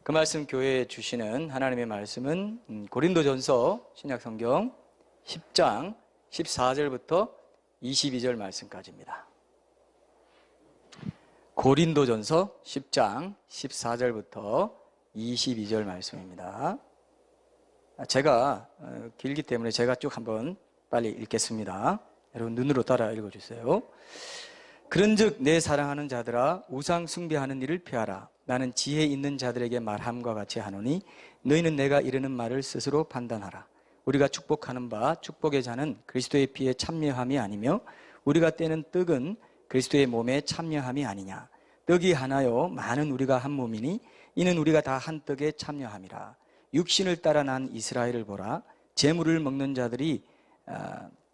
그 말씀 교회에 주시는 하나님의 말씀은 고린도전서 신약성경 10장 14절부터 22절 말씀까지입니다. 고린도전서 10장 14절부터 22절 말씀입니다. 제가 길기 때문에 제가 쭉 한번 빨리 읽겠습니다. 여러분 눈으로 따라 읽어주세요. 그런즉 내 사랑하는 자들아 우상 숭배하는 일을 피하라. 나는 지혜 있는 자들에게 말함과 같이 하노니 너희는 내가 이르는 말을 스스로 판단하라. 우리가 축복하는 바 축복의 잔은 그리스도의 피에 참여함이 아니며 우리가 떼는 떡은 그리스도의 몸에 참여함이 아니냐. 떡이 하나요 많은 우리가 한 몸이니 이는 우리가 다 한 떡에 참여함이라. 육신을 따라 난 이스라엘을 보라. 제물을 먹는 자들이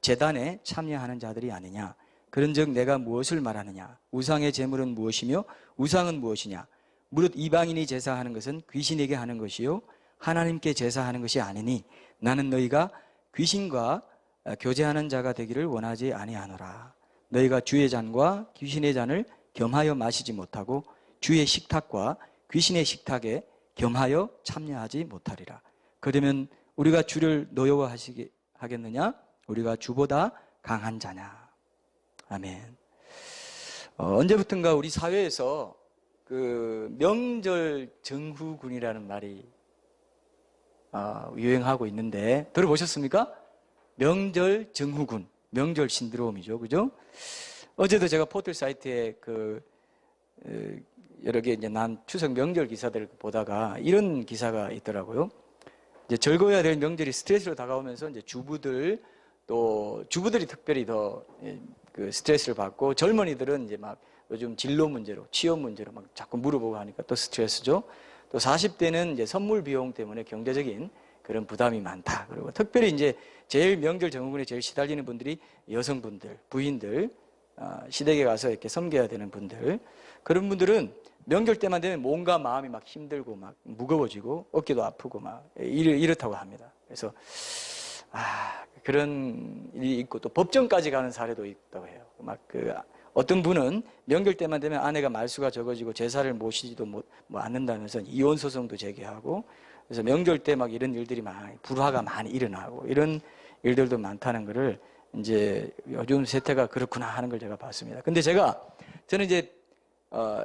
제단에 참여하는 자들이 아니냐. 그런즉 내가 무엇을 말하느냐. 우상의 제물은 무엇이며 우상은 무엇이냐. 무릇 이방인이 제사하는 것은 귀신에게 하는 것이요 하나님께 제사하는 것이 아니니 나는 너희가 귀신과 교제하는 자가 되기를 원하지 아니하노라. 너희가 주의 잔과 귀신의 잔을 겸하여 마시지 못하고 주의 식탁과 귀신의 식탁에 겸하여 참여하지 못하리라. 그러면 우리가 주를 노여워하시게 하겠느냐? 우리가 주보다 강한 자냐? 아멘. 언제부턴가 우리 사회에서 그 명절 증후군이라는 말이 유행하고 있는데 들어보셨습니까? 명절 증후군, 명절 신드롬이죠, 그죠? 어제도 제가 포털 사이트에 여러 개 이제 난 추석 명절 기사들을 보다가 이런 기사가 있더라고요. 이제 즐거워야 될 명절이 스트레스로 다가오면서 이제 주부들이 특별히 더 그 스트레스를 받고 젊은이들은 이제 막 요즘 진로 문제로 취업 문제로 막 자꾸 물어보고 하니까 또 스트레스죠. 또 40대는 이제 선물 비용 때문에 경제적인 그런 부담이 많다. 그리고 특별히 이제 제일 명절 증후군에 제일 시달리는 분들이 여성분들, 부인들, 시댁에 가서 이렇게 섬겨야 되는 분들, 그런 분들은 명절 때만 되면 몸과 마음이 막 힘들고 막 무거워지고 어깨도 아프고 막 이렇다고 합니다. 그래서 그런 일이 있고 또 법정까지 가는 사례도 있다고 해요. 어떤 분은 명절 때만 되면 아내가 말수가 적어지고 제사를 모시지도 않는다면서 이혼 소송도 제기하고, 그래서 명절 때 막 이런 일들이 불화가 많이 일어나고 이런 일들도 많다는 것을 이제 요즘 세태가 그렇구나 하는 걸 제가 봤습니다. 근데 저는 이제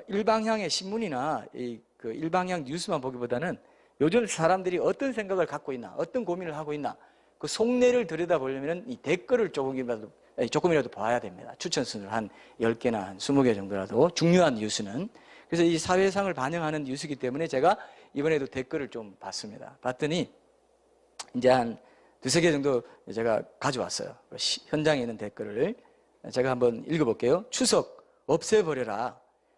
일방향의 신문이나 그 일방향 뉴스만 보기보다는 요즘 사람들이 어떤 생각을 갖고 있나, 어떤 고민을 하고 있나, 그 속내를 들여다보려면 이 댓글을 조금이라도 봐야 됩니다. 추천순을 한 10개나 한 20개 정도라도, 중요한 뉴스는. 그래서 이 사회상을 반영하는 뉴스이기 때문에 제가 이번에도 댓글을 좀 봤습니다. 봤더니 이제 한 2-3개 정도 제가 가져왔어요. 현장에 있는 댓글을 제가 한번 읽어볼게요. 추석 없애버려라.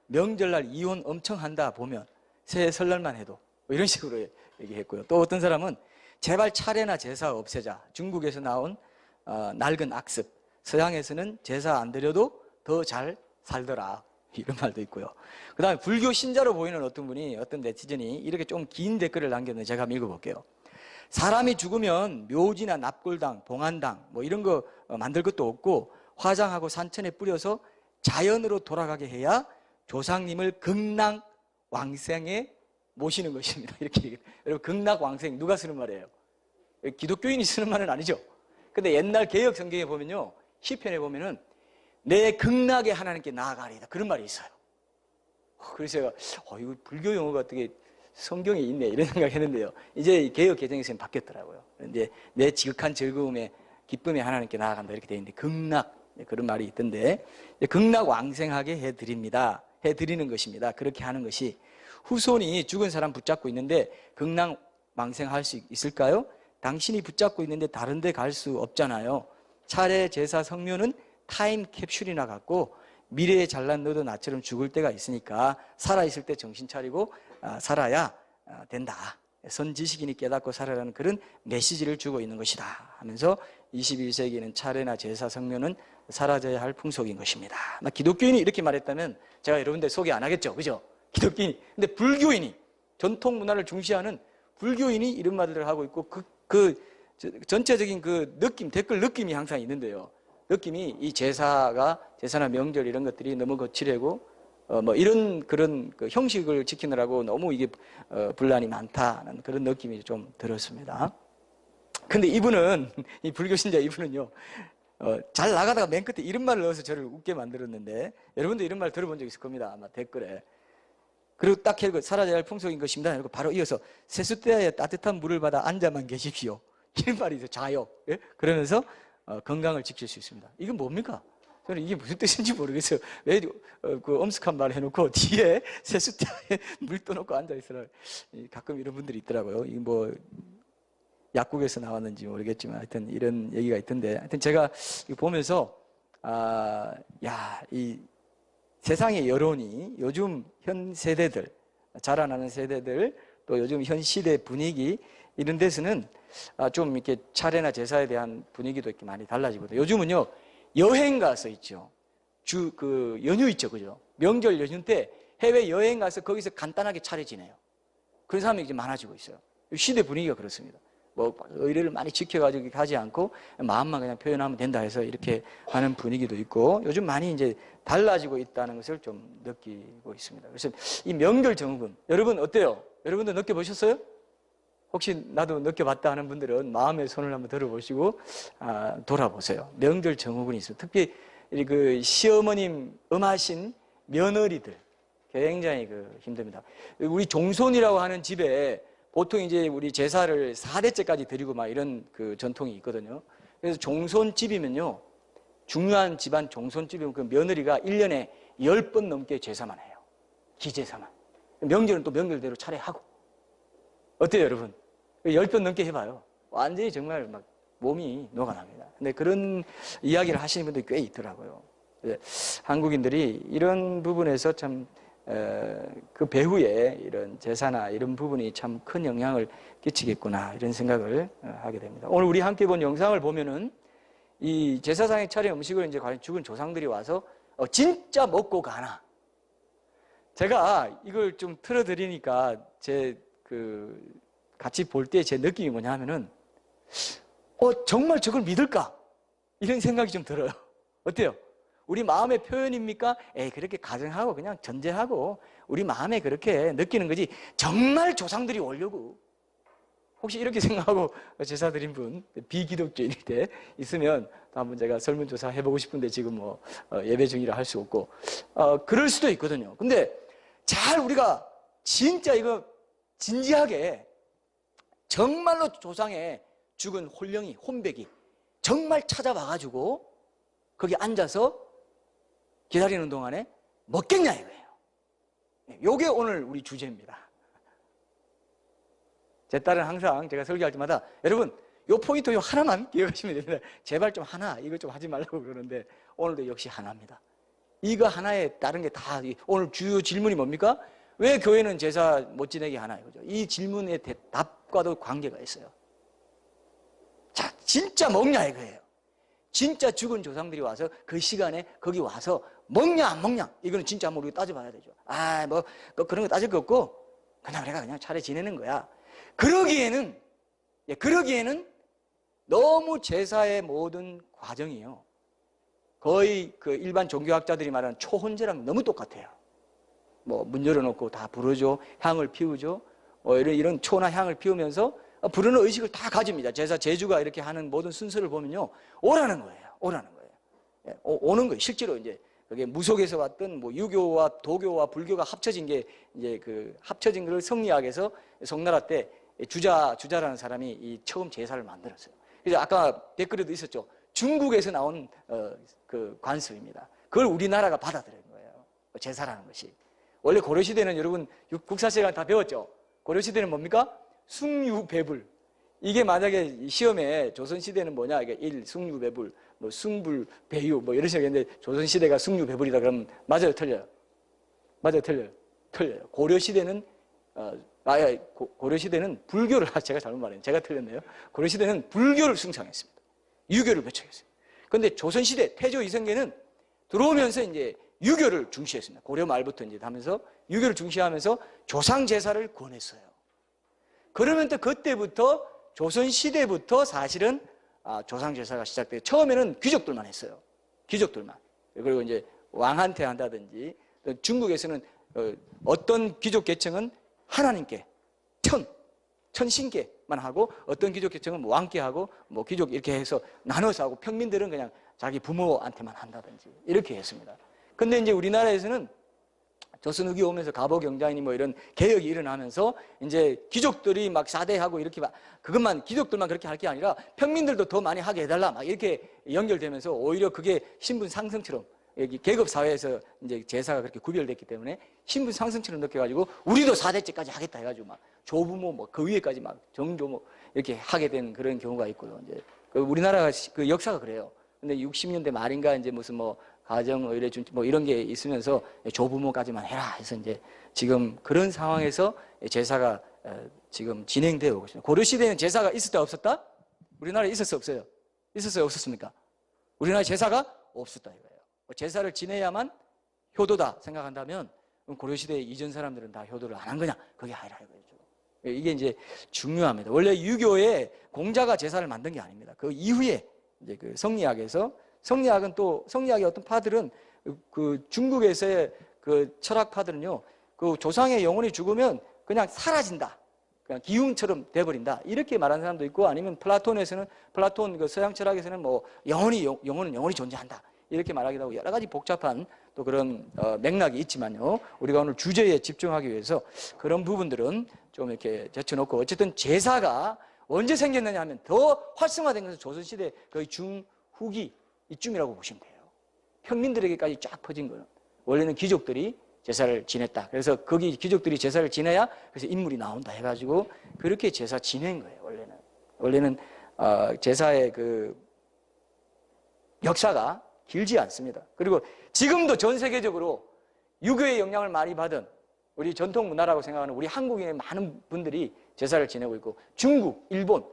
명절날 이혼 엄청 한다 보면 새해 설날만 해도 이런 식으로 얘기했고요. 또 어떤 사람은 제발 차례나 제사 없애자. 중국에서 나온 낡은 악습. 서양에서는 제사 안 드려도 더 잘 살더라. 이런 말도 있고요. 그 다음에 불교 신자로 보이는 어떤 네티즌이 이렇게 좀 긴 댓글을 남겼는데 제가 한번 읽어볼게요. 사람이 죽으면 묘지나 납골당, 봉안당 이런 거 만들 것도 없고 화장하고 산천에 뿌려서 자연으로 돌아가게 해야 조상님을 극락왕생에 모시는 것입니다. 이렇게 얘기해요. 여러분, 극락왕생 누가 쓰는 말이에요? 기독교인이 쓰는 말은 아니죠. 근데 옛날 개역 성경에 보면요, 시편에 보면은 내 극락에 하나님께 나아가리이다, 그런 말이 있어요. 그래서 제가 이거 불교 용어가 어떻게 성경에 있네 이런 생각했는데요. 이제 개역 개정에서는 바뀌었더라고요. 그런데 내 지극한 즐거움에 기쁨에 하나님께 나아간다 이렇게 되어 있는데, 극락, 그런 말이 있던데, 극락왕생하게 해드리는 것입니다. 그렇게 하는 것이. 후손이 죽은 사람 붙잡고 있는데 극락왕생할 수 있을까요? 당신이 붙잡고 있는데 다른 데 갈 수 없잖아요. 차례, 제사, 성묘는 타임캡슐이나 갖고 미래에 잘난 너도 나처럼 죽을 때가 있으니까 살아있을 때 정신 차리고 살아야 된다. 선지식인이 깨닫고 살아라는 그런 메시지를 주고 있는 것이다 하면서 21세기에는 차례나 제사, 성묘는 사라져야 할 풍속인 것입니다. 기독교인이 이렇게 말했다면 제가 여러분들 소개 안 하겠죠, 그죠? 기독교인이. 근데 불교인이, 전통 문화를 중시하는 불교인이 이런 말들을 하고 있고, 전체적인 댓글 느낌이 항상 있는데요. 느낌이 이 제사나 명절 이런 것들이 너무 거칠고 뭐 이런 그런 그 형식을 지키느라고 너무 이게 분란이 많다는 그런 느낌이 좀 들었습니다. 근데 이분은 이 불교 신자 이분은요 잘 나가다가 맨 끝에 이런 말을 넣어서 저를 웃게 만들었는데 여러분도 이런 말 들어본 적 있을 겁니다. 아마 댓글에. 그리고 딱 해고 살아야 할 풍속인 것입니다. 그리고 바로 이어서 세숫대야에 따뜻한 물을 받아 앉아만 계십시오. 이런 말이 있어요. 자요. 예? 그러면서 건강을 지킬 수 있습니다. 이건 뭡니까? 저는 이게 무슨 뜻인지 모르겠어요. 왜 그 엄숙한 말 해놓고 뒤에 세숫대야에 물 떠놓고 앉아있으라. 가끔 이런 분들이 있더라고요. 이 뭐 약국에서 나왔는지 모르겠지만 하여튼 이런 얘기가 있던데 하여튼 제가 이거 보면서 이 세상의 여론이 요즘 현 세대들 자라나는 세대들 또 요즘 현 시대 분위기 이런 데서는 좀 이렇게 차례나 제사에 대한 분위기도 이렇게 많이 달라지거든요. 요즘은요 여행 가서 있죠. 그 연휴 있죠, 그죠? 명절 연휴 때 해외 여행 가서 거기서 간단하게 차례 지내요. 그런 사람이 이제 많아지고 있어요. 시대 분위기가 그렇습니다. 뭐 의례를 많이 지켜가지고 가지 않고 마음만 그냥 표현하면 된다 해서 이렇게 하는 분위기도 있고 요즘 많이 이제 달라지고 있다는 것을 좀 느끼고 있습니다. 그래서 이 명절 증후군 여러분 어때요? 여러분도 느껴보셨어요? 혹시 나도 느껴봤다 하는 분들은 마음의 손을 한번 들어보시고 돌아보세요. 명절 증후군이 있어요. 특히 그 시어머님 엄하신 며느리들 굉장히 힘듭니다. 우리 종손이라고 하는 집에 보통 이제 우리 제사를 4대째까지 드리고 막 이런 그 전통이 있거든요. 그래서 종손집이면요. 중요한 집안 종손집이면 그 며느리가 1년에 10번 넘게 제사만 해요. 기제사만. 명절은 또 명절대로 차례하고. 어때요, 여러분? 10번 넘게 해봐요. 완전히 정말 막 몸이 녹아납니다. 근데 그런 이야기를 하시는 분들이 꽤 있더라고요. 한국인들이 이런 부분에서 참 그 배후에 이런 제사나 이런 부분이 참 큰 영향을 끼치겠구나 이런 생각을 하게 됩니다. 오늘 우리 함께 본 영상을 보면은 이 제사상에 차린 음식을 이제 과연 죽은 조상들이 와서 진짜 먹고 가나? 제가 이걸 좀 틀어드리니까 같이 볼 때 제 느낌이 뭐냐 하면은 정말 저걸 믿을까? 이런 생각이 좀 들어요. 어때요? 우리 마음의 표현입니까? 그렇게 가정하고 그냥 전제하고 우리 마음에 그렇게 느끼는 거지 정말 조상들이 오려고 혹시 이렇게 생각하고 제사 드린 분 비기독교일 때 있으면 한번 제가 설문조사 해보고 싶은데 지금 뭐 예배 중이라 할 수 없고 그럴 수도 있거든요. 근데 잘 우리가 진짜 이거 진지하게 정말로 조상의 죽은 홀령이 혼백이 정말 찾아와가지고 거기 앉아서 기다리는 동안에 먹겠냐 이거예요. 이게 오늘 우리 주제입니다. 제 딸은 항상 제가 설교할 때마다 여러분 요 포인트 요 하나만 기억하시면 됩니다. 제발 좀 하나 이거 좀 하지 말라고 그러는데 오늘도 역시 하나입니다. 이거 하나에 다른 게 다 오늘 주요 질문이 뭡니까? 왜 교회는 제사 못 지내게 하나 이거죠. 이 질문의 답과도 관계가 있어요. 자, 진짜 먹냐 이거예요. 진짜 죽은 조상들이 와서 그 시간에 거기 와서 먹냐 안 먹냐 이거는 진짜 한번 우리가 따져봐야 되죠. 뭐 그런 거 따질 거 없고 그냥 내가 그냥 차례 지내는 거야. 그러기에는 너무 제사의 모든 과정이요 거의 그 일반 종교학자들이 말하는 초혼제랑 너무 똑같아요. 뭐 문 열어놓고 다 부르죠. 향을 피우죠. 뭐 이런 초나 향을 피우면서 부르는 의식을 다 가집니다. 제사 제주가 이렇게 하는 모든 순서를 보면요 오라는 거예요. 오는 거예요. 실제로 이제 그게 무속에서 왔던 뭐 유교와 도교와 불교가 합쳐진 게 이제 그 합쳐진 걸 성리학에서 송나라 때 주자라는 사람이 이 처음 제사를 만들었어요. 그래서 아까 댓글에도 있었죠. 중국에서 나온 그 관습입니다. 그걸 우리나라가 받아들인 거예요. 제사라는 것이. 원래 고려시대는 여러분 국사시간 다 배웠죠. 고려시대는 뭡니까? 숭유배불. 이게 만약에 시험에 조선시대는 뭐냐? 이게 숭유배불, 뭐 숭불배유, 뭐 이런 식으로 했는데 조선시대가 숭유배불이다 그러면 맞아요, 틀려요? 맞아요, 틀려요. 고려시대는, 고려시대는 불교를, 제가 잘못 말했네요. 제가 틀렸네요. 고려시대는 불교를 숭상했습니다. 유교를 배척했어요. 그런데 조선시대, 태조 이성계는 들어오면서 이제 유교를 중시했습니다. 고려 말부터 이제 하면서 유교를 중시하면서 조상제사를 권했어요. 그러면 또 그때부터 조선시대부터 사실은 조상제사가 시작돼요. 처음에는 귀족들만 했어요. 귀족들만. 그리고 이제 왕한테 한다든지 중국에서는 어떤 귀족 계층은 하나님께 천신께만 하고 어떤 귀족 계층은 뭐 왕께 하고 뭐 귀족 이렇게 해서 나눠서 하고 평민들은 그냥 자기 부모한테만 한다든지 이렇게 했습니다. 근데 이제 우리나라에서는 조선 후기 오면서 가보경자이니 뭐 이런 개혁이 일어나면서 이제 귀족들이 막 사대하고 이렇게 막 그것만 귀족들만 그렇게 할 게 아니라 평민들도 더 많이 하게 해달라 막 이렇게 연결되면서 오히려 그게 신분 상승처럼 여기 계급 사회에서 이제 제사가 그렇게 구별됐기 때문에 신분 상승처럼 느껴가지고 우리도 4대째까지 하겠다 해가지고 막 조부모 뭐 그 위에까지 막 정조모 이렇게 하게 된 그런 경우가 있고요. 이제 그 우리나라가 그 역사가 그래요. 근데 60년대 말인가 이제 무슨 뭐 가정의례 뭐 이런 게 있으면서 조부모까지만 해라 해서 이제 지금 그런 상황에서 제사가 지금 진행되어 오고 있습니다. 고려시대에는 제사가 있었다 없었다? 우리나라에 있었어 없어요? 있었어요 없었습니까? 우리나라에 제사가 없었다 이거예요. 제사를 지내야만 효도다 생각한다면 고려시대 이전 사람들은 다 효도를 안 한 거냐? 그게 아니라 이거죠. 이게 이제 중요합니다. 원래 유교에 공자가 제사를 만든 게 아닙니다. 그 이후에 이제 그 성리학에서 성리학은 또 성리학의 어떤 파들은 그 중국에서의 그 철학파들은요, 그 조상의 영혼이 죽으면 그냥 사라진다, 그냥 기운처럼 돼버린다 이렇게 말하는 사람도 있고, 아니면 플라톤에서는 플라톤 그 서양 철학에서는 뭐 영혼은 영원히 존재한다 이렇게 말하기도 하고 여러 가지 복잡한 또 그런 맥락이 있지만요. 우리가 오늘 주제에 집중하기 위해서 그런 부분들은 좀 이렇게 제쳐놓고, 어쨌든 제사가 언제 생겼느냐 하면 더 활성화된 것은 조선시대 거의 중후기 이쯤이라고 보시면 돼요. 평민들에게까지 쫙 퍼진 거는 원래는 귀족들이 제사를 지냈다. 그래서 거기 귀족들이 제사를 지내야 그래서 인물이 나온다 해가지고 그렇게 제사 지낸 거예요. 원래는 제사의 그 역사가 길지 않습니다. 그리고 지금도 전 세계적으로 유교의 영향을 많이 받은 우리 전통 문화라고 생각하는 우리 한국인의 많은 분들이 제사를 지내고 있고, 중국, 일본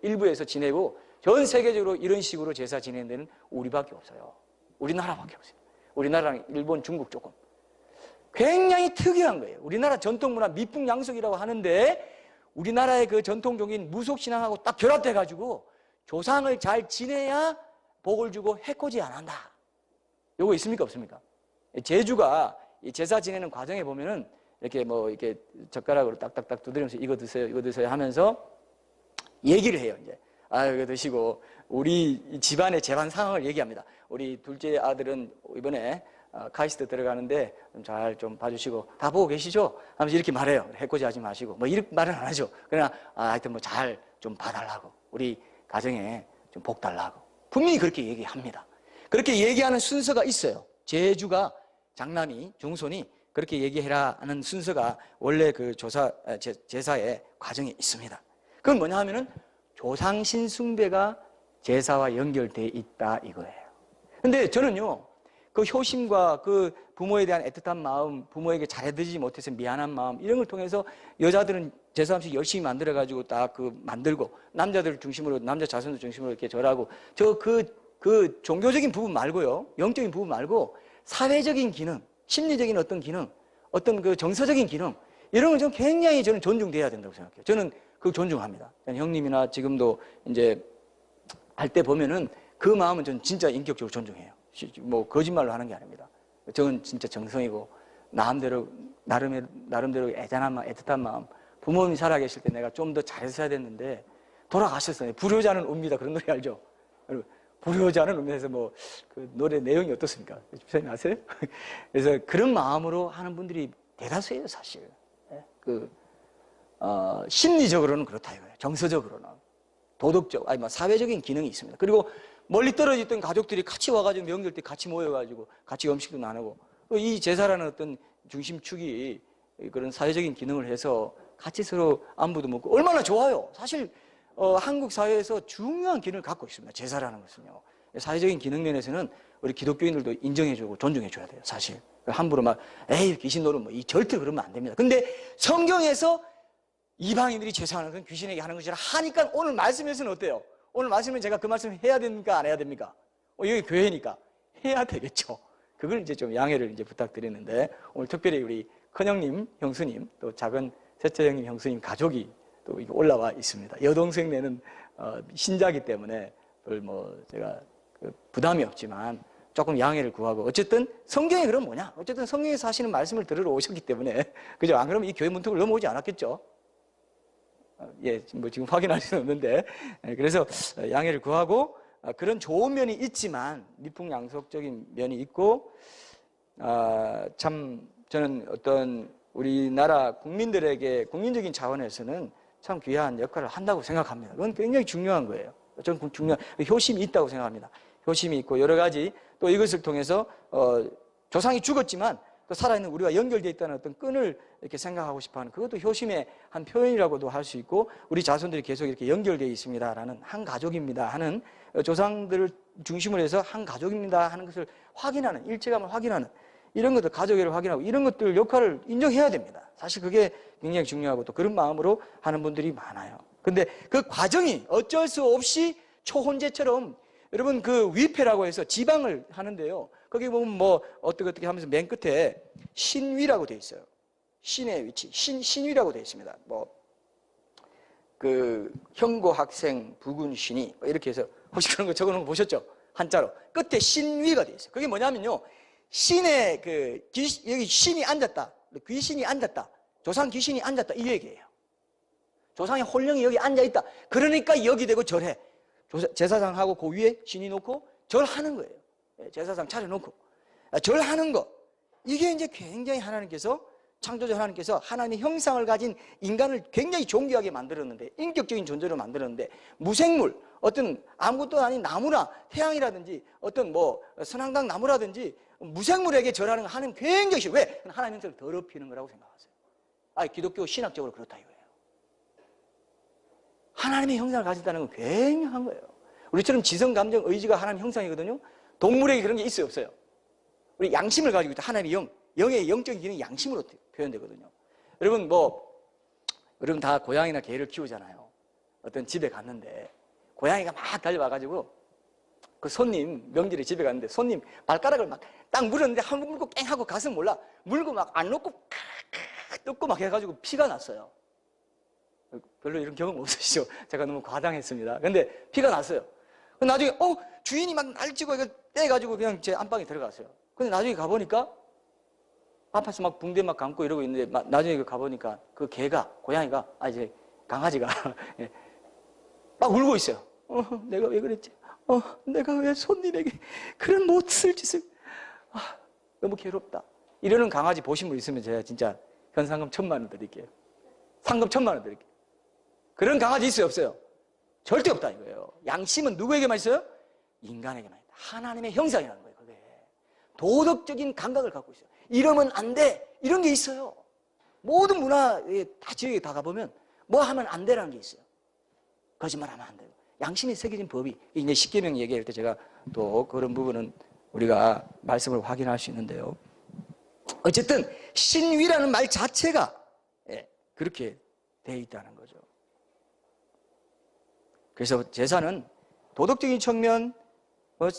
일부에서 지내고, 전 세계적으로 이런 식으로 제사 지내는 데는 우리밖에 없어요. 우리나라밖에 없어요. 우리나라랑 일본, 중국 조금. 굉장히 특이한 거예요. 우리나라 전통 문화 미풍양속이라고 하는데 우리나라의 그 전통적인 무속신앙하고 딱 결합돼가지고 조상을 잘 지내야 복을 주고 해코지 안 한다. 요거 있습니까 없습니까? 제주가 이 제사 지내는 과정에 보면은 이렇게 뭐 이렇게 젓가락으로 딱딱딱 두드리면서 이거 드세요 하면서 얘기를 해요. 이제 이거 드시고, 우리 집안의 재반 상황을 얘기합니다. 우리 둘째 아들은 이번에 카이스트 들어가는데 잘 좀 봐주시고, 다 보고 계시죠? 하면서 이렇게 말해요. 해코지 하지 마시고 뭐 이렇게 말은 안 하죠. 그러나 하여튼 뭐 잘 좀 봐달라고, 우리 가정에 좀 복 달라고 분명히 그렇게 얘기합니다. 그렇게 얘기하는 순서가 있어요. 제주가 장남이 중손이 그렇게 얘기해라 하는 순서가 원래 그 제사의 과정에 있습니다. 그건 뭐냐 하면은 조상신 숭배가 제사와 연결되어 있다 이거예요. 근데 저는요, 그 효심과 그 부모에 대한 애틋한 마음, 부모에게 잘해드리지 못해서 미안한 마음, 이런 걸 통해서 여자들은 제사 음식 열심히 만들어가지고 딱 그 만들고, 남자들 중심으로, 남자 자손들 중심으로 이렇게 절하고, 그 종교적인 부분 말고요, 영적인 부분 말고 사회적인 기능, 심리적인 어떤 기능, 어떤 그 정서적인 기능, 이런 건 좀 굉장히 저는 존중돼야 된다고 생각해요. 저는 그거 존중합니다. 형님이나 지금도 이제 할 때 보면은 그 마음은 저는 진짜 인격적으로 존중해요. 뭐 거짓말로 하는 게 아닙니다. 저는 진짜 정성이고 나름대로 애잔한 마음, 애틋한 마음. 부모님이 살아계실 때 내가 좀 더 잘했어야 됐는데 돌아가셨어요. 불효자는 웁니다. 그런 노래 알죠? 불효자는 웁니다에서 뭐 그 노래 내용이 어떻습니까? 집사님 아세요? 그래서 그런 마음으로 하는 분들이 대다수예요, 사실. 심리적으로는 그렇다 이거예요. 정서적으로는. 도덕적, 사회적인 기능이 있습니다. 그리고 멀리 떨어져 있던 가족들이 같이 와가지고 명절 때 같이 모여가지고 같이 음식도 나누고, 이 제사라는 어떤 중심축이 그런 사회적인 기능을 해서 같이 서로 안부도 묻고 얼마나 좋아요. 사실 한국 사회에서 중요한 기능을 갖고 있습니다. 제사라는 것은요. 사회적인 기능 면에서는 우리 기독교인들도 인정해주고 존중해줘야 돼요. 사실 함부로 막 에이 귀신 노릇 뭐 이 절대 그러면 안 됩니다. 근데 성경에서 이방인들이 제사하는 건 귀신에게 하는 것이라 하니까 오늘 말씀에서는 어때요? 오늘 말씀은 제가 그 말씀 해야 됩니까? 안 해야 됩니까? 여기 교회니까 해야 되겠죠. 그걸 이제 좀 양해를 이제 부탁드리는데, 오늘 특별히 우리 큰형님, 형수님, 또 작은 셋째 형님, 형수님 가족이 또 올라와 있습니다. 여동생네는 신자기 때문에 별 뭐 제가 부담이 없지만 조금 양해를 구하고, 어쨌든 성경이 그럼 뭐냐? 어쨌든 성경에서 하시는 말씀을 들으러 오셨기 때문에, 그죠? 안 그러면 이 교회 문턱을 넘어오지 않았겠죠? 예, 뭐 지금 확인할 수는 없는데, 그래서 양해를 구하고, 그런 좋은 면이 있지만 미풍양속적인 면이 있고, 참 저는 어떤 우리나라 국민들에게 국민적인 차원에서는 참 귀한 역할을 한다고 생각합니다. 그건 굉장히 중요한 거예요. 저는 중요한 효심이 있다고 생각합니다. 효심이 있고 여러 가지 또 이것을 통해서 조상이 죽었지만 또 살아있는 우리가 연결되어 있다는 어떤 끈을 이렇게 생각하고 싶어하는, 그것도 효심의 한 표현이라고도 할 수 있고, 우리 자손들이 계속 이렇게 연결되어 있습니다라는, 한 가족입니다 하는, 조상들을 중심으로 해서 한 가족입니다 하는 것을 확인하는, 일체감을 확인하는, 이런 것들, 가족애를 확인하고 이런 것들 역할을 인정해야 됩니다. 사실 그게 굉장히 중요하고 또 그런 마음으로 하는 분들이 많아요. 근데 그 과정이 어쩔 수 없이 초혼제처럼, 여러분 그 위패라고 해서 지방을 하는데요, 거기 보면 뭐 어떻게 하면서 맨 끝에 신위라고 돼 있어요. 신의 위치, 신위라고 돼 있습니다. 뭐 그 현고 학생 부군 신위 이렇게 해서, 혹시 그런 거 적어놓은 거 보셨죠? 한자로 끝에 신위가 돼 있어요. 그게 뭐냐면요, 신의 여기 신이 앉았다, 귀신이 앉았다, 조상 귀신이 앉았다, 이 얘기예요. 조상의 홀령이 여기 앉아 있다. 그러니까 여기 대고 절해. 제사장하고 그 위에 신이 놓고 절하는 거예요. 제사장 차려놓고 절하는 거, 이게 이제 굉장히 하나님께서, 창조주 하나님께서 하나님의 형상을 가진 인간을 굉장히 존귀하게 만들었는데, 인격적인 존재로 만들었는데, 무생물, 어떤 아무것도 아닌 나무나 태양이라든지 어떤 뭐 선앙당 나무라든지 무생물에게 절하는 거 하나님 굉장히 싫어요. 왜? 하나님 형상을 더럽히는 거라고 생각하세요. 기독교 신학적으로 그렇다 이거예요. 하나님의 형상을 가진다는 건 굉장한 거예요. 우리처럼 지성, 감정, 의지가 하나님 형상이거든요. 동물에게 그런 게 있어요, 없어요? 우리 양심을 가지고 있다. 하나님의 영의 영적인 기능이 양심으로 표현되거든요. 여러분 다 고양이나 개를 키우잖아요. 어떤 집에 갔는데 고양이가 막 달려와가지고 그 손님, 명절에 집에 갔는데 손님 발가락을 막 딱 물었는데 한 번 물고 깽 하고 가서 몰라. 물고 막 안 놓고 뜯고 막 해가지고 피가 났어요. 별로 이런 경험 없으시죠? 제가 너무 과장했습니다. 근데 피가 났어요. 나중에 주인이 막 날치고 이거 떼가지고 그냥 제 안방에 들어갔어요. 근데 나중에 가보니까 아파서 막 붕대 막 감고 이러고 있는데, 나중에 가보니까 그 개가, 고양이가, 이제 강아지가 막 울고 있어요. 내가 왜 그랬지? 내가 왜 손님에게 그런 못쓸 짓을, 너무 괴롭다. 이러는 강아지 보신 분 있으면 제가 진짜 현상금 1,000,000원 드릴게요. 상금 1,000,000원 드릴게요. 그런 강아지 있어요, 없어요? 절대 없다 이거예요. 양심은 누구에게만 있어요? 인간에게만 있다. 하나님의 형상이라는 거예요. 그게 도덕적인 감각을 갖고 있어요. 이러면 안 돼, 이런 게 있어요. 모든 문화에 다 지역에 다 가보면 뭐 하면 안 되라는 게 있어요. 거짓말하면 안 돼요. 양심이 새겨진 법이, 이제 십계명 얘기할 때 제가 또 그런 부분은 우리가 말씀을 확인할 수 있는데요. 어쨌든 신위라는 말 자체가 그렇게 돼 있다는 거죠. 그래서 제사는 도덕적인 측면,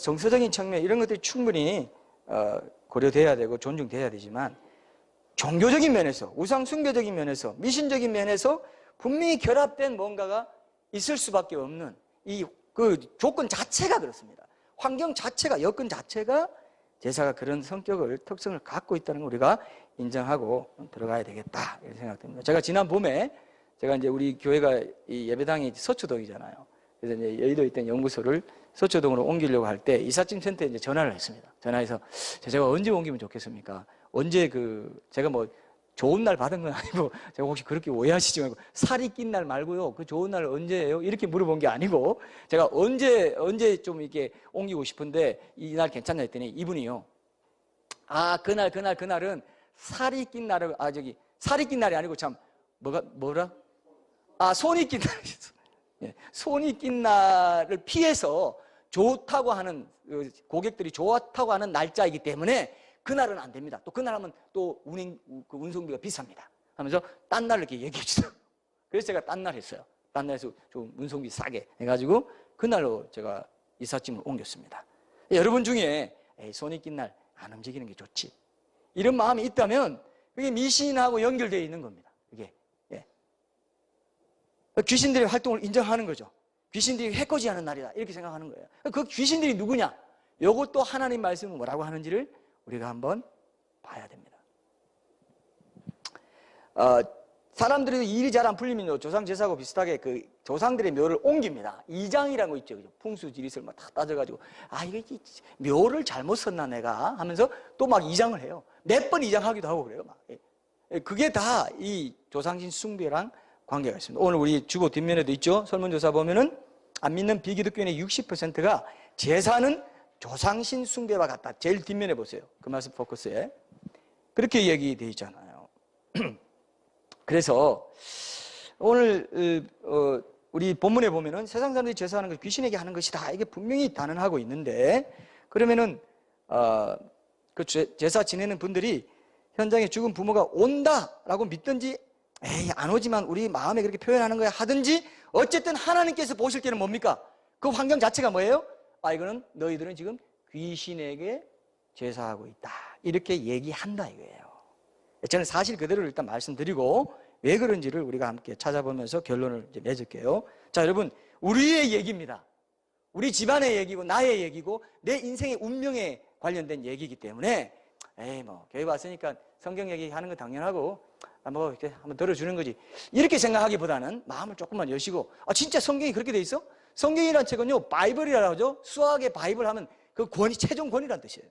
정서적인 측면, 이런 것들이 충분히 고려돼야 되고 존중돼야 되지만, 종교적인 면에서, 우상 숭배적인 면에서, 미신적인 면에서 분명히 결합된 뭔가가 있을 수밖에 없는 그 조건 자체가 그렇습니다. 환경 자체가, 여건 자체가 제사가 그런 성격을, 특성을 갖고 있다는 걸 우리가 인정하고 들어가야 되겠다, 이렇게 생각됩니다. 제가 지난 봄에, 제가 이제 우리 교회가 이 예배당이 서초동이잖아요. 그래서 이제 여의도에 있던 연구소를 서초동으로 옮기려고 할 때 이삿짐 센터에 이제 전화를 했습니다. 전화해서 제가 언제 옮기면 좋겠습니까? 언제 제가 뭐 좋은 날 받은 건 아니고, 제가 혹시 그렇게 오해하시지 말고, 살이 낀 날 말고요, 그 좋은 날 언제예요? 이렇게 물어본 게 아니고, 제가 언제 좀 이렇게 옮기고 싶은데 이 날 괜찮나 했더니 이분이요, 그날은 살이 낀 날을, 살이 낀 날이 아니고, 참 뭐라? 손이 낀 날. 손이 낀 날을 피해서 좋다고 하는, 고객들이 좋다고 하는 날짜이기 때문에 그날은 안 됩니다. 또 그날 하면 또 운송비가 비쌉니다 하면서 딴 날을 이렇게 얘기해 주세요. 그래서 제가 딴 날 했어요. 딴 날에서 좀 운송비 싸게 해가지고 그날로 제가 이삿짐을 옮겼습니다. 여러분 중에 손이 낀 날 안 움직이는 게 좋지, 이런 마음이 있다면 그게 미신하고 연결되어 있는 겁니다. 그게 귀신들의 활동을 인정하는 거죠. 귀신들이 해코지하는 날이다, 이렇게 생각하는 거예요. 그 귀신들이 누구냐? 이것도 하나님 말씀은 뭐라고 하는지를 우리가 한번 봐야 됩니다. 사람들이 일이 잘 안 풀리면 조상 제사하고 비슷하게 그 조상들의 묘를 옮깁니다. 이장이라는 거 있죠. 풍수 지리설 막 다 따져가지고 이게 묘를 잘못 썼나 내가 하면서 또 막 이장을 해요. 몇 번 이장하기도 하고 그래요. 막. 그게 다 이 조상신 숭배랑 관계가 있습니다. 오늘 우리 주보 뒷면에도 있죠. 설문조사 보면은 안 믿는 비기독교인의 60%가 제사는 조상신 숭배와 같다. 제일 뒷면에 보세요. 그 말씀 포커스에. 그렇게 얘기되어 있잖아요. 그래서 오늘 우리 본문에 보면은 세상 사람들이 제사하는 것 귀신에게 하는 것이다. 이게 분명히 단언하고 있는데 그러면은 그 제사 지내는 분들이 현장에 죽은 부모가 온다라고 믿든지 에이 안 오지만 우리 마음에 그렇게 표현하는 거야 하든지 어쨌든 하나님께서 보실 때는 뭡니까? 그 환경 자체가 뭐예요? 이거는 너희들은 지금 귀신에게 제사하고 있다. 이렇게 얘기한다 이거예요. 저는 사실 그대로 일단 말씀드리고 왜 그런지를 우리가 함께 찾아보면서 결론을 이제 맺을게요. 자, 여러분, 우리의 얘기입니다. 우리 집안의 얘기고 나의 얘기고 내 인생의 운명에 관련된 얘기이기 때문에 교회 왔으니까 성경 얘기하는 건 당연하고 이렇게 한번 들어주는 거지. 이렇게 생각하기보다는 마음을 조금만 여시고 진짜 성경이 그렇게 돼 있어? 성경이라는 책은요, 바이블이라고 하죠. 수학의 바이블 하면 그 권위, 최종 권위라는 뜻이에요.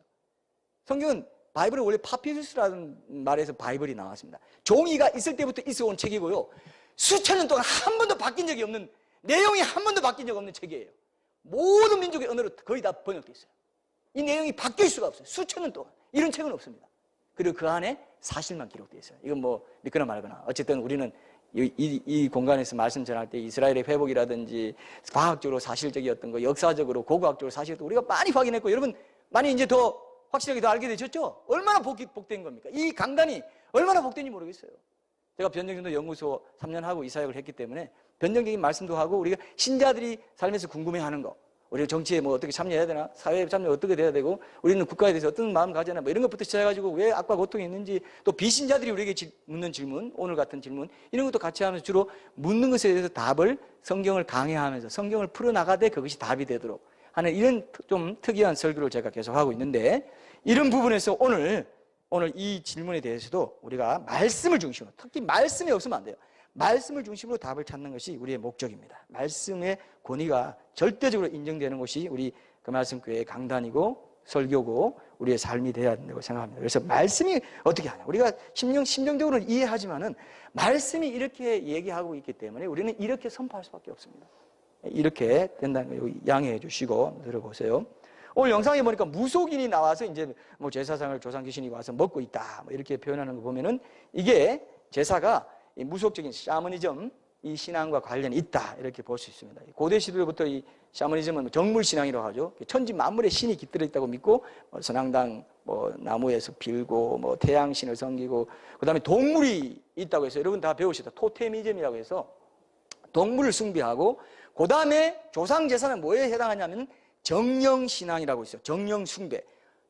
성경은 바이블은 원래 파피루스라는 말에서 바이블이 나왔습니다. 종이가 있을 때부터 있어온 책이고요. 수천 년 동안 한 번도 바뀐 적이 없는, 내용이 한 번도 바뀐 적 없는 책이에요. 모든 민족의 언어로 거의 다 번역되어 있어요. 이 내용이 바뀔 수가 없어요. 수천 년 동안. 이런 책은 없습니다. 그리고 그 안에 사실만 기록되어 있어요. 이건 뭐 믿거나 말거나. 어쨌든 우리는 이 공간에서 말씀 전할 때 이스라엘의 회복이라든지 과학적으로 사실적이었던 거, 역사적으로 고고학적으로 사실도 우리가 많이 확인했고 여러분 많이 이제 더 확실하게 더 알게 되셨죠? 얼마나 복된 겁니까? 이 강단이 얼마나 복된지 모르겠어요. 제가 변정전도 연구소 3년 하고 이사역을 했기 때문에 변정적인 말씀도 하고 우리가 신자들이 살면서 궁금해하는 거, 우리가 정치에 뭐 어떻게 참여해야 되나, 사회에 참여 어떻게 돼야 되고, 우리는 국가에 대해서 어떤 마음 가져야 하나, 뭐 이런 것부터 시작해가지고 왜 악과 고통이 있는지, 또 비신자들이 우리에게 묻는 질문, 오늘 같은 질문, 이런 것도 같이 하면서 주로 묻는 것에 대해서 답을 성경을 강해하면서 성경을 풀어나가되 그것이 답이 되도록 하는 이런 좀 특이한 설교를 제가 계속 하고 있는데, 이런 부분에서 오늘 이 질문에 대해서도 우리가 말씀을 중심으로, 특히 말씀이 없으면 안 돼요. 말씀을 중심으로 답을 찾는 것이 우리의 목적입니다. 말씀의 권위가 절대적으로 인정되는 것이 우리 그 말씀 교회의 강단이고 설교고 우리의 삶이 되어야 된다고 생각합니다. 그래서 말씀이 어떻게 하냐? 우리가 심정적으로는 이해하지만은 말씀이 이렇게 얘기하고 있기 때문에 우리는 이렇게 선포할 수밖에 없습니다. 이렇게 된다는 거 양해해 주시고 들어보세요. 오늘 영상에 보니까 무속인이 나와서 이제 뭐 제사상을 조상 귀신이 와서 먹고 있다. 뭐 이렇게 표현하는 거 보면은 이게 제사가 이 무속적인 샤머니즘, 이 신앙과 관련이 있다 이렇게 볼 수 있습니다. 고대 시대부터 이 샤머니즘은 정물 신앙이라고 하죠. 천지 만물에 신이 깃들어 있다고 믿고 선앙당 뭐 나무에서 빌고 뭐 태양신을 섬기고 그다음에 동물이 있다고 해서 여러분 다 배우시다. 토테미즘이라고 해서 동물을 숭배하고 그다음에 조상 제사는 뭐에 해당하냐면 정령 신앙이라고 있어요. 정령 숭배.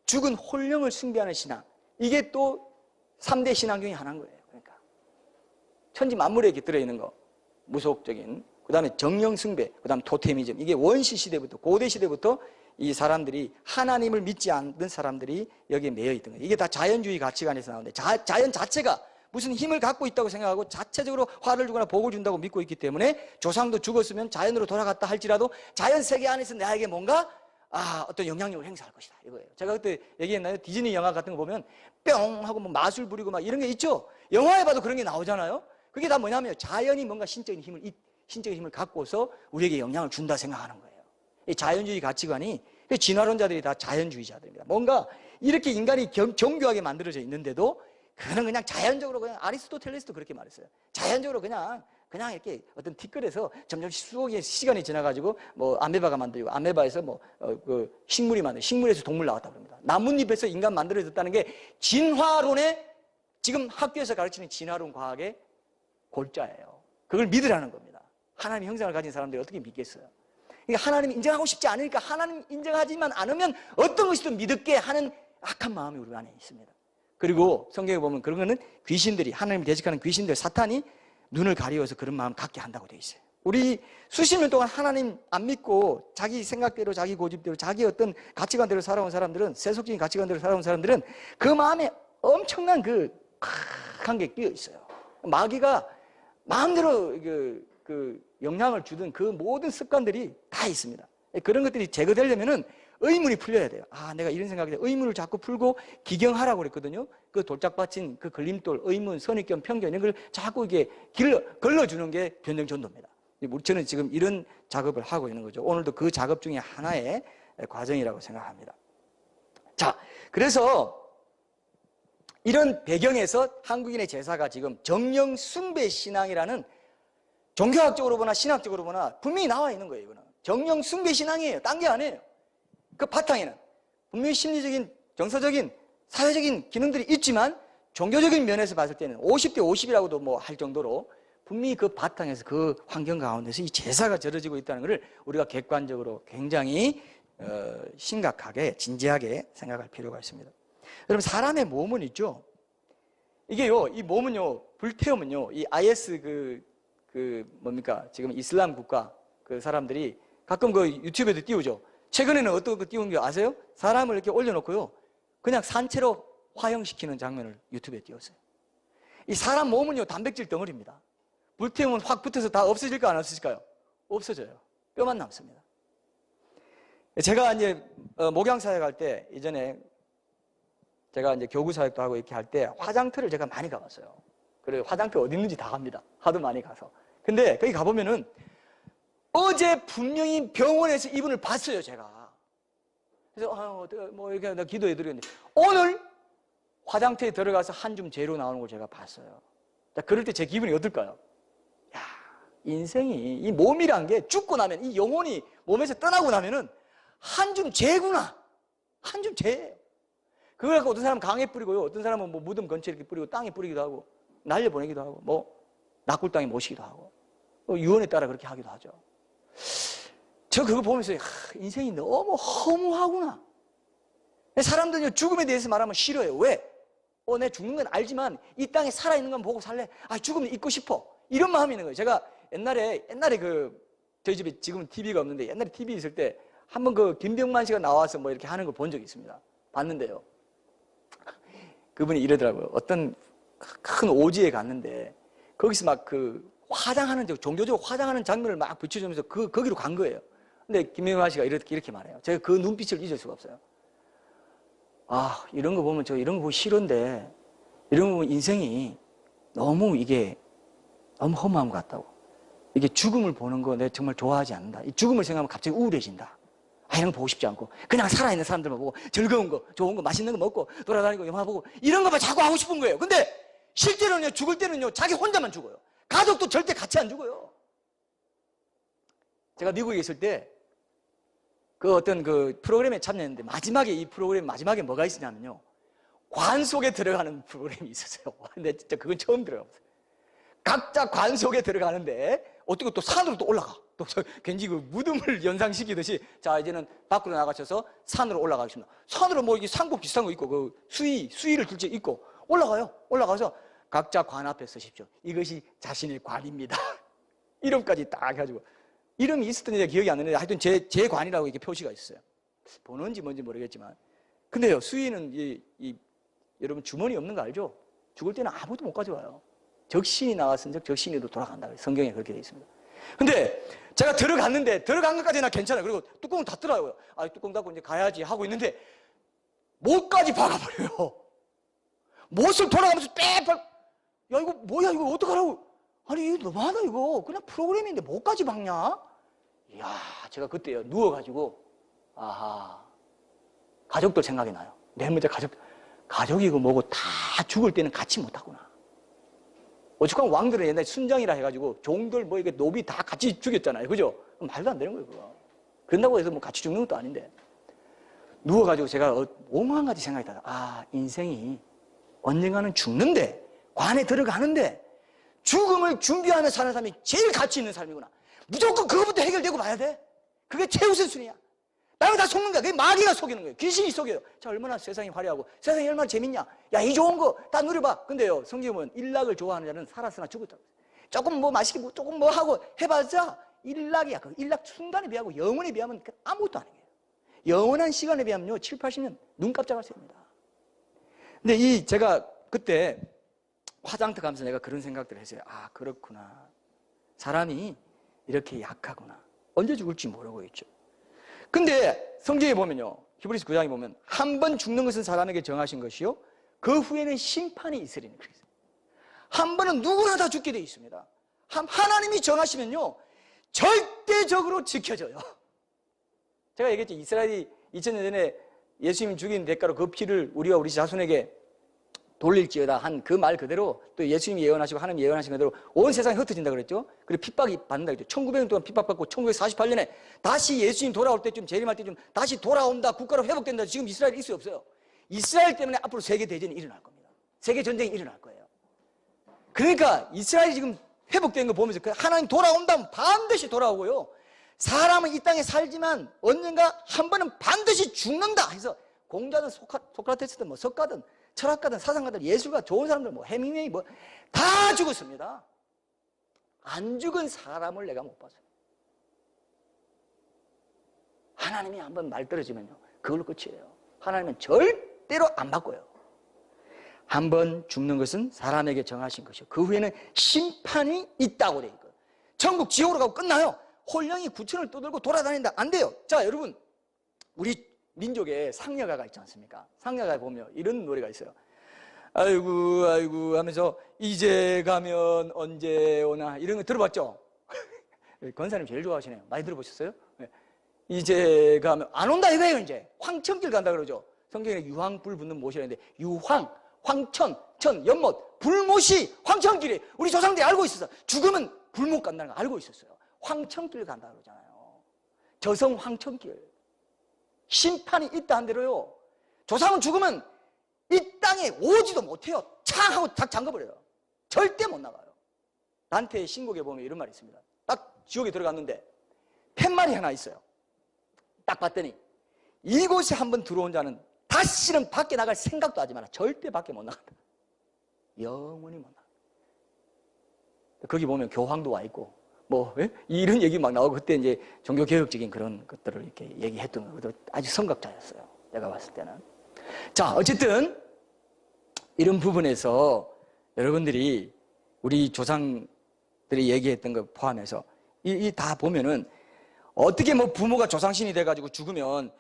죽은 홀령을 숭배하는 신앙. 이게 또 3대 신앙 중에 하나인 거예요. 그러니까 천지 만물에 깃들어 있는 거, 무속적인, 그 다음에 정령 숭배, 그 다음에 토테미즘. 이게 원시 시대부터, 고대 시대부터 이 사람들이 하나님을 믿지 않는 사람들이 여기에 매여 있던 거예요. 이게 다 자연주의 가치관에서 나오는데 자연 자체가 무슨 힘을 갖고 있다고 생각하고 자체적으로 화를 주거나 복을 준다고 믿고 있기 때문에 조상도 죽었으면 자연으로 돌아갔다 할지라도 자연 세계 안에서 나에게 뭔가 어떤 영향력을 행사할 것이다 이거예요. 제가 그때 얘기했나요? 디즈니 영화 같은 거 보면 뿅 하고 뭐 마술 부리고 막 이런 게 있죠. 영화에 봐도 그런 게 나오잖아요. 그게 다 뭐냐면 자연이 뭔가 신적인 힘을 갖고서 우리에게 영향을 준다 생각하는 거예요. 이 자연주의 가치관이 진화론자들이 다 자연주의자들입니다. 뭔가 이렇게 인간이 정교하게 만들어져 있는데도 그거는 그냥 자연적으로 그냥 아리스토텔레스도 그렇게 말했어요. 자연적으로 그냥 이렇게 어떤 티끌에서 점점 수억의 시간이 지나가지고 뭐 아메바가 만들고 아메바에서 그 식물이 만들고 식물에서 동물 나왔다 그럽니다. 나뭇잎에서 인간 만들어졌다는 게 진화론의 지금 학교에서 가르치는 진화론 과학의 골자예요. 그걸 믿으라는 겁니다. 하나님의 형상을 가진 사람들이 어떻게 믿겠어요? 그러니까 하나님 인정하고 싶지 않으니까 하나님 인정하지만 않으면 어떤 것이든 믿을게 하는 악한 마음이 우리 안에 있습니다. 그리고 성경에 보면 그런 거는 귀신들이 하나님을 대적하는 귀신들 사탄이 눈을 가리워서 그런 마음 갖게 한다고 되어 있어요. 우리 수십 년 동안 하나님 안 믿고 자기 생각대로, 자기 고집대로, 자기 어떤 가치관대로 살아온 사람들은, 세속적인 가치관대로 살아온 사람들은 그 마음에 엄청난 큰 게 끼어 있어요. 마귀가 마음대로 그 영향을 주던 그 모든 습관들이 다 있습니다. 그런 것들이 제거되려면은 의문이 풀려야 돼요. 아, 내가 이런 생각이 돼. 의문을 자꾸 풀고 기경하라고 그랬거든요. 그 돌짝받친 그 걸림돌, 의문, 선입견, 편견 이런 걸 자꾸 이게 걸러주는 게 변정전도입니다. 저는 지금 이런 작업을 하고 있는 거죠. 오늘도 그 작업 중에 하나의 과정이라고 생각합니다. 자, 그래서 이런 배경에서 한국인의 제사가 지금 정령 숭배 신앙이라는, 종교학적으로 보나 신학적으로 보나 분명히 나와 있는 거예요. 이거는 정령 숭배 신앙이에요. 딴 게 아니에요. 그 바탕에는 분명히 심리적인, 정서적인, 사회적인 기능들이 있지만 종교적인 면에서 봤을 때는 50대 50이라고도 뭐 할 정도로 분명히 그 바탕에서, 그 환경 가운데서 이 제사가 저러지고 있다는 것을 우리가 객관적으로 굉장히 심각하게, 진지하게 생각할 필요가 있습니다. 여러분, 사람의 몸은 있죠. 이게요, 이 몸은요, 불태우면요, 이 IS 뭡니까, 지금 이슬람 국가 그 사람들이 가끔 그 유튜브에도 띄우죠. 최근에는 어떤 거 띄우는 거 아세요? 사람을 이렇게 올려놓고요, 그냥 산채로 화형시키는 장면을 유튜브에 띄웠어요. 이 사람 몸은요, 단백질 덩어리입니다. 불태우면 확 붙어서 다 없어질까 안 없어질까요? 없어져요. 뼈만 남습니다. 제가 이제 목양사역 할 때, 이전에 제가 이제 교구 사역도 하고 이렇게 할 때 화장터를 제가 많이 가봤어요. 그래서 화장터 어디 있는지 다 갑니다. 하도 많이 가서. 근데 거기 가보면은 어제 분명히 병원에서 이분을 봤어요, 제가. 그래서 뭐 이렇게 나 기도해 드렸는데 오늘 화장터에 들어가서 한 줌 재료 나오는 걸 제가 봤어요. 자, 그럴 때 제 기분이 어떨까요? 야, 인생이, 이 몸이란 게 죽고 나면, 이 영혼이 몸에서 떠나고 나면은 한 줌 재구나. 한 줌 재예요. 그걸 갖고 어떤 사람은 강에 뿌리고요, 어떤 사람은 뭐 무덤 근처에 이렇게 뿌리고 땅에 뿌리기도 하고, 날려보내기도 하고, 뭐 낙골 땅에 모시기도 하고, 유언에 따라 그렇게 하기도 하죠. 저 그거 보면서 인생이 너무 허무하구나. 사람들은 죽음에 대해서 말하면 싫어요. 왜? 내 죽는 건 알지만 이 땅에 살아있는 건 보고 살래. 죽으면 있고 싶어. 이런 마음이 있는 거예요. 제가 옛날에 저희 집에 지금은 TV가 없는데, 옛날에 TV 있을 때 한번 그 김병만 씨가 나와서 뭐 이렇게 하는 걸 본 적이 있습니다. 봤는데요, 그분이 이러더라고요. 어떤 큰 오지에 갔는데 거기서 막 그 화장하는, 종교적으로 화장하는 장면을 막 비춰주면서 거기로 간 거예요. 근데 김병만 씨가 이렇게 말해요. 제가 그 눈빛을 잊을 수가 없어요. 이런 거 보면 이런 거 보기 싫은데, 이런 거 보면 인생이 너무 너무 허무한 것 같다고. 이게 죽음을 보는 거 내가 정말 좋아하지 않는다. 이 죽음을 생각하면 갑자기 우울해진다. 이런 거 보고 싶지 않고, 그냥 살아있는 사람들만 보고 즐거운 거, 좋은 거, 맛있는 거 먹고 돌아다니고 영화 보고 이런 거만 자꾸 하고 싶은 거예요. 근데 실제로는요, 죽을 때는요, 자기 혼자만 죽어요. 가족도 절대 같이 안 죽어요. 제가 미국에 있을 때 그 어떤 그 프로그램에 참여했는데, 이 프로그램 마지막에 뭐가 있었냐면요, 관 속에 들어가는 프로그램이 있었어요. 근데 진짜 그건 처음 들어가봤어요. 각자 관 속에 들어가는데 어떻게 또 산으로 또 올라가. 또 괜히 그 무덤을 연상시키듯이, 자, 이제는 밖으로 나가셔서 산으로 올라가겠습니다. 산으로 뭐 이게 상복 비슷한 거 있고, 그 수의를 둘째 있고 올라가요. 올라가서 각자 관 앞에 서십시오. 이것이 자신의 관입니다. 이름까지 딱 해가지고, 이름이 있었던지 기억이 안 나는데 하여튼 제 관이라고 이렇게 표시가 있어요. 번호인지 뭔지 모르겠지만. 근데요, 수의는 여러분 주머니 없는 거 알죠? 죽을 때는 아무것도 못 가져와요. 적신이 나왔은즉 적신이도 돌아간다. 성경에 그렇게 되어 있습니다. 근데 제가 들어갔는데, 들어간 것까지는 괜찮아요. 그리고 뚜껑을 닫더라고요. 뚜껑 닫고 이제 가야지 하고 있는데 못까지 박아버려요. 못을 돌아가면서 야, 이거 뭐야, 이거 어떡하라고. 이거 너무하다, 이거. 그냥 프로그램인데 못까지 박냐? 이야, 제가 그때요, 누워가지고, 가족들 생각이 나요. 맨 먼저 가족이고 뭐고 다 죽을 때는 같이 못하구나. 오죽하면 왕들은 옛날에 순장이라 해가지고 종들 뭐 이게 노비 다 같이 죽였잖아요. 그죠? 말도 안 되는 거예요, 그거. 그런다고 해서 뭐 같이 죽는 것도 아닌데. 누워가지고 제가 오만 가지 생각이 나요. 인생이 언젠가는 죽는데, 관에 들어가는데, 죽음을 준비하며 사는 사람이 제일 가치 있는 삶이구나. 무조건 그거부터 해결되고 봐야 돼. 그게 최우선순위야. 나는 다 속는 거야. 그게 마귀가 속이는 거예요. 귀신이 속여요. 자, 얼마나 세상이 화려하고 세상이 얼마나 재밌냐. 야, 이 좋은 거 다 누려봐. 근데요, 성경은 일락을 좋아하는 자는 살았으나 죽었다. 조금 뭐 맛있게 뭐 조금 뭐 하고 해봤자 일락이야. 그 일락 순간에 비하고 영원에 비하면 아무것도 아니에요. 영원한 시간에 비하면요 7, 80년 눈 깜짝할 수 있습니다. 근데 제가 그때 화장터 가면서 내가 그런 생각들을 했어요. 아, 그렇구나. 사람이 이렇게 약하구나. 언제 죽을지 모르고 있죠. 근데 성경에 보면요, 히브리서 9장에 보면 한 번 죽는 것은 사람에게 정하신 것이요 그 후에는 심판이 있으리니. 한 번은 누구나 다 죽게 되어 있습니다. 하나님이 정하시면요 절대적으로 지켜져요. 제가 얘기했죠. 이스라엘이 2000년 전에 예수님 죽인 대가로 그 피를 우리와 우리 자손에게 돌릴지어다 한 그 말 그대로 또 예수님이 예언하시고 하나님이 예언하신 그대로 온 세상이 흩어진다 그랬죠. 그리고 핍박이 받는다 그랬죠. 1900년 동안 핍박받고 1948년에 다시 예수님 돌아올 때쯤 재림할 때쯤 다시 돌아온다. 국가로 회복된다. 지금 이스라엘이 있을 수 없어요. 이스라엘 때문에 앞으로 세계 대전이 일어날 겁니다. 세계 전쟁이 일어날 거예요. 그러니까 이스라엘이 지금 회복된 거 보면서 하나님 돌아온다면 반드시 돌아오고요. 사람은 이 땅에 살지만 언젠가 한 번은 반드시 죽는다 해서 공자든 소크라테스든 뭐 석가든 철학가든 사상가든 예술가 좋은 사람들 뭐 해밍웨이 뭐 다 죽었습니다. 안 죽은 사람을 내가 못 봤어요. 하나님이 한번 말 떨어지면요 그걸로 끝이에요. 하나님은 절대로 안 바꿔요. 한 번 죽는 것은 사람에게 정하신 것이요 그 후에는 심판이 있다고 돼 있거든요. 천국 지옥으로 가고 끝나요. 홀령이 구천을 떠들고 돌아다닌다. 안 돼요. 자, 여러분, 우리 민족에 상여가가 있지 않습니까? 상여가에 보면 이런 노래가 있어요. 아이고 아이고 하면서 이제 가면 언제 오나 이런 거 들어봤죠? 권사님 제일 좋아하시네요. 많이 들어보셨어요? 네. 이제 가면 안 온다 이거예요. 이제 황천길 간다 그러죠. 성경에 유황불 붙는 못이라 했는데 유황, 황천, 천, 연못, 불못이 황천길이 우리 조상들이 알고 있었어. 죽으면 불못 간다는 거 알고 있었어요. 황천길 간다 그러잖아요. 저성 황천길. 심판이 있다 한 대로요. 조상은 죽으면 이 땅에 오지도 못해요. 창 하고 딱 잠가버려요. 절대 못 나가요. 단테의 신곡에 보면 이런 말이 있습니다. 딱 지옥에 들어갔는데 팻말이 하나 있어요. 딱 봤더니 이곳에 한번 들어온 자는 다시는 밖에 나갈 생각도 하지 마라. 절대 밖에 못 나간다. 영원히 못 나간다. 거기 보면 교황도 와 있고 뭐 이런 얘기 막 나오고 그때 이제 종교개혁적인 그런 것들을 이렇게 얘기했던 것도 아주 선각자였어요. 내가 봤을 때는. 자, 어쨌든 이런 부분에서 여러분들이 우리 조상들이 얘기했던 거 포함해서 이 다 보면은 어떻게 뭐 부모가 조상신이 돼가지고 죽으면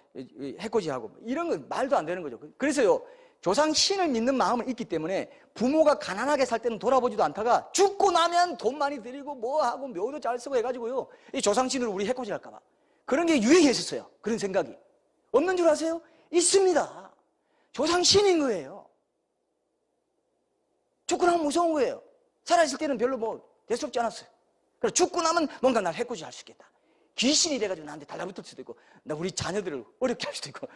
해코지하고 이런 건 말도 안 되는 거죠. 그래서요 조상신을 믿는 마음은 있기 때문에 부모가 가난하게 살 때는 돌아보지도 않다가 죽고 나면 돈 많이 들이고 뭐하고 묘도 잘 쓰고 해가지고요 이 조상신으로 우리 해코지 할까봐 그런 게 유행했었어요. 그런 생각이 없는 줄 아세요? 있습니다. 조상신인 거예요. 죽고 나면 무서운 거예요. 살아있을 때는 별로 뭐 대수롭지 않았어요. 그래서 죽고 나면 뭔가 날 해코지 할 수 있겠다. 귀신이 돼가지고 나한테 달라붙을 수도 있고 나 우리 자녀들을 어렵게 할 수도 있고.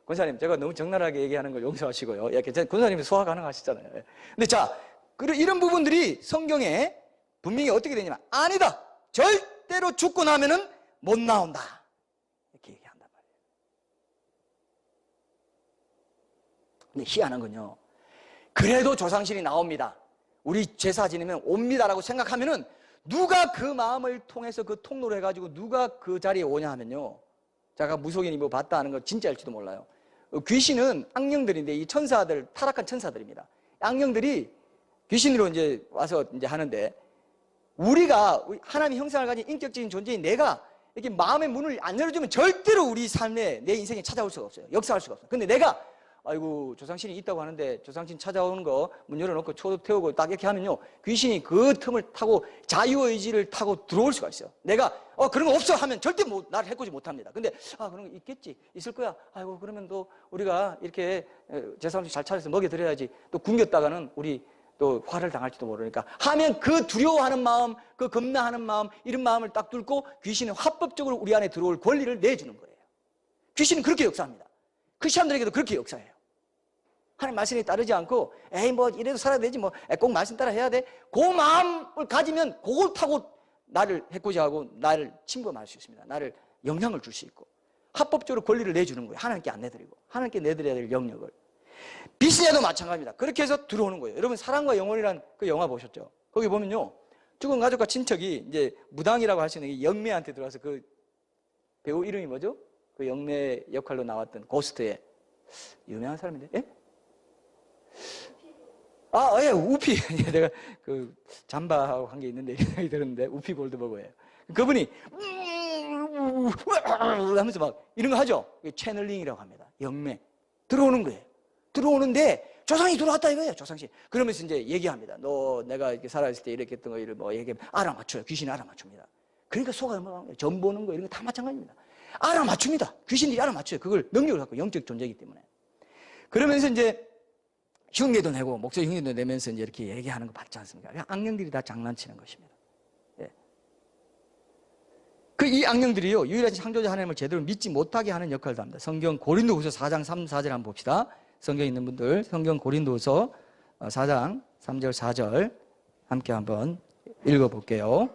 권사님 제가 너무 적나라하게 얘기하는 걸 용서하시고요. 권사님이 소화 가능하시잖아요. 근데 자 이런 부분들이 성경에 분명히 어떻게 되냐면 아니다. 절대로 죽고 나면은 못 나온다. 이렇게 얘기한단 말이에요. 근데 희한한 건요. 그래도 조상신이 나옵니다. 우리 제사 지내면 옵니다라고 생각하면은 누가 그 마음을 통해서 그 통로로 해가지고 누가 그 자리에 오냐 하면요. 제가 무속인이 뭐 봤다 하는 거 진짜일지도 몰라요. 귀신은 악령들인데 이 천사들, 타락한 천사들입니다. 악령들이 귀신으로 이제 와서 이제 하는데 우리가 하나님의 형상을 가진 인격적인 존재인 내가 이렇게 마음의 문을 안 열어주면 절대로 우리 삶에 내 인생에 찾아올 수가 없어요. 역사할 수가 없어요. 근데 내가 아이고 조상신이 있다고 하는데 조상신 찾아오는 거 문 열어놓고 초 태우고 딱 이렇게 하면요 귀신이 그 틈을 타고 자유의지를 타고 들어올 수가 있어요. 내가 그런 거 없어 하면 절대 나를 해코지 못합니다. 근데 그런 거 있겠지 있을 거야. 아이고 그러면 또 우리가 이렇게 제사음식 잘 차려서 먹여드려야지. 또 굶겼다가는 우리 또 화를 당할지도 모르니까 하면 그 두려워하는 마음, 그 겁나하는 마음 이런 마음을 딱 뚫고 귀신은 합법적으로 우리 안에 들어올 권리를 내주는 거예요. 귀신은 그렇게 역사합니다. 크리스천들에게도 그렇게 역사해요. 하나님 말씀에 따르지 않고 에이 뭐 이래도 살아야 되지 뭐 꼭 말씀 따라 해야 돼. 그 마음을 가지면 그걸 타고 나를 해코지 하고 나를 침범할 수 있습니다. 나를 영향을 줄 수 있고 합법적으로 권리를 내주는 거예요. 하나님께 안 내드리고 하나님께 내드려야 될 영역을. 비스냐도 마찬가지입니다. 그렇게 해서 들어오는 거예요. 여러분 사랑과 영혼이란 그 영화 보셨죠? 거기 보면요 죽은 가족과 친척이 이제 무당이라고 할 수 있는 영매한테 들어와서 그 배우 이름이 뭐죠? 그 영매 역할로 나왔던 고스트의 유명한 사람인데, 예? 예, 우피. 내가 그 잠바하고 한 게 있는데 생각이 들었는데 우피 골드버거예요. 그분이 하면서 막 이런 거 하죠. 채널링이라고 합니다. 영매 들어오는 거예요. 들어오는데 조상이 들어왔다 이거예요. 조상씨. 그러면서 이제 얘기합니다. 너 내가 이렇게 살아있을 때 이렇게 했던 거 이를 뭐 얘기하면 알아맞혀요. 귀신이 알아맞춥니다. 그러니까 속아 뭐 점 보는 거 이런 거 다 마찬가지입니다. 알아맞춥니다. 귀신들이 알아맞혀요. 그걸 능력을 갖고 영적 존재이기 때문에. 그러면서 이제 흉내도 내고 목소리 흉내도 내면서 이제 이렇게 얘기하는 거 봤지 않습니까? 그냥 악령들이 다 장난치는 것입니다. 예. 이 악령들이요 유일한 창조자 하나님을 제대로 믿지 못하게 하는 역할도 합니다. 성경 고린도후서 4장 3, 4절 한번 봅시다. 성경 있는 분들 성경 고린도후서 4장 3절 4절 함께 한번 읽어볼게요.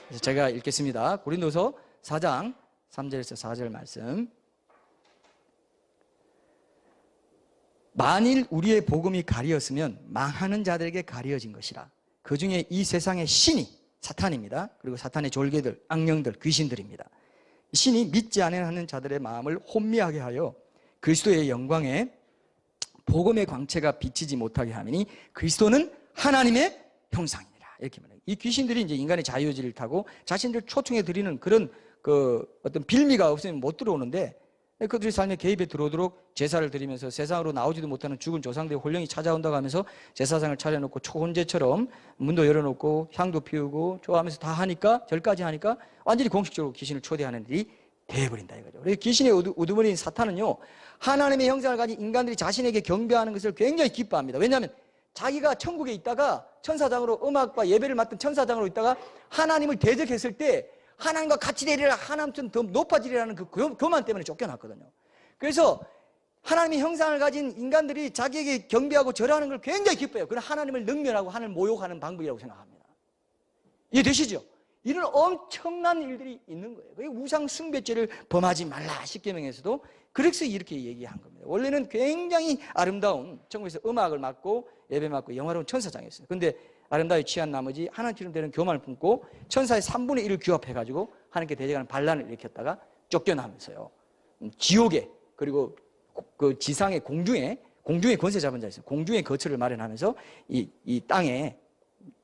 그래서 제가 읽겠습니다. 고린도후서 4장 3절에서 4절 말씀. 만일 우리의 복음이 가리었으면 망하는 자들에게 가리어진 것이라. 그 중에 이 세상의 신이 사탄입니다. 그리고 사탄의 졸개들, 악령들, 귀신들입니다. 신이 믿지 않는 자들의 마음을 혼미하게 하여 그리스도의 영광에 복음의 광채가 비치지 못하게 하미니 그리스도는 하나님의 형상이니라. 이렇게 말해요. 이 귀신들이 이제 인간의 자유의지를 타고 자신들 초청해 드리는 그런 어떤 빌미가 없으면 못 들어오는데 그들의 삶에 개입해 들어오도록 제사를 드리면서 세상으로 나오지도 못하는 죽은 조상들의 혼령이 찾아온다고 하면서 제사상을 차려놓고 초혼제처럼 문도 열어놓고 향도 피우고 좋아하면서 다 하니까 절까지 하니까 완전히 공식적으로 귀신을 초대하는 일이 돼버린다 이거죠. 그래서 귀신의 우두머리인 사탄은요 하나님의 형상을 가진 인간들이 자신에게 경배하는 것을 굉장히 기뻐합니다. 왜냐하면 자기가 천국에 있다가 천사장으로 음악과 예배를 맡은 천사장으로 있다가 하나님을 대적했을 때 하나님과 같이 되리라 하나님처럼 더 높아지리라는 그 교만 때문에 쫓겨났거든요. 그래서 하나님의 형상을 가진 인간들이 자기에게 경배하고 절하는 걸 굉장히 기뻐해요. 그건 하나님을 능멸하고 하나님을 모욕하는 방법이라고 생각합니다. 이해되시죠? 이런 엄청난 일들이 있는 거예요. 우상 숭배죄를 범하지 말라 10계명에서도 그래서 이렇게 얘기한 겁니다. 원래는 굉장히 아름다운 천국에서 음악을 맡고 예배 맡고 영화로운 천사장이었어요. 근데 아름다움에 취한 나머지 하나님처럼 되는 교만을 품고 천사의 3분의 1을 규합해가지고 하나님께 대적하는 반란을 일으켰다가 쫓겨나면서요. 지옥에 그리고 그 지상의 공중에 권세 잡은 자 있어요. 공중의 거처를 마련하면서 이 땅에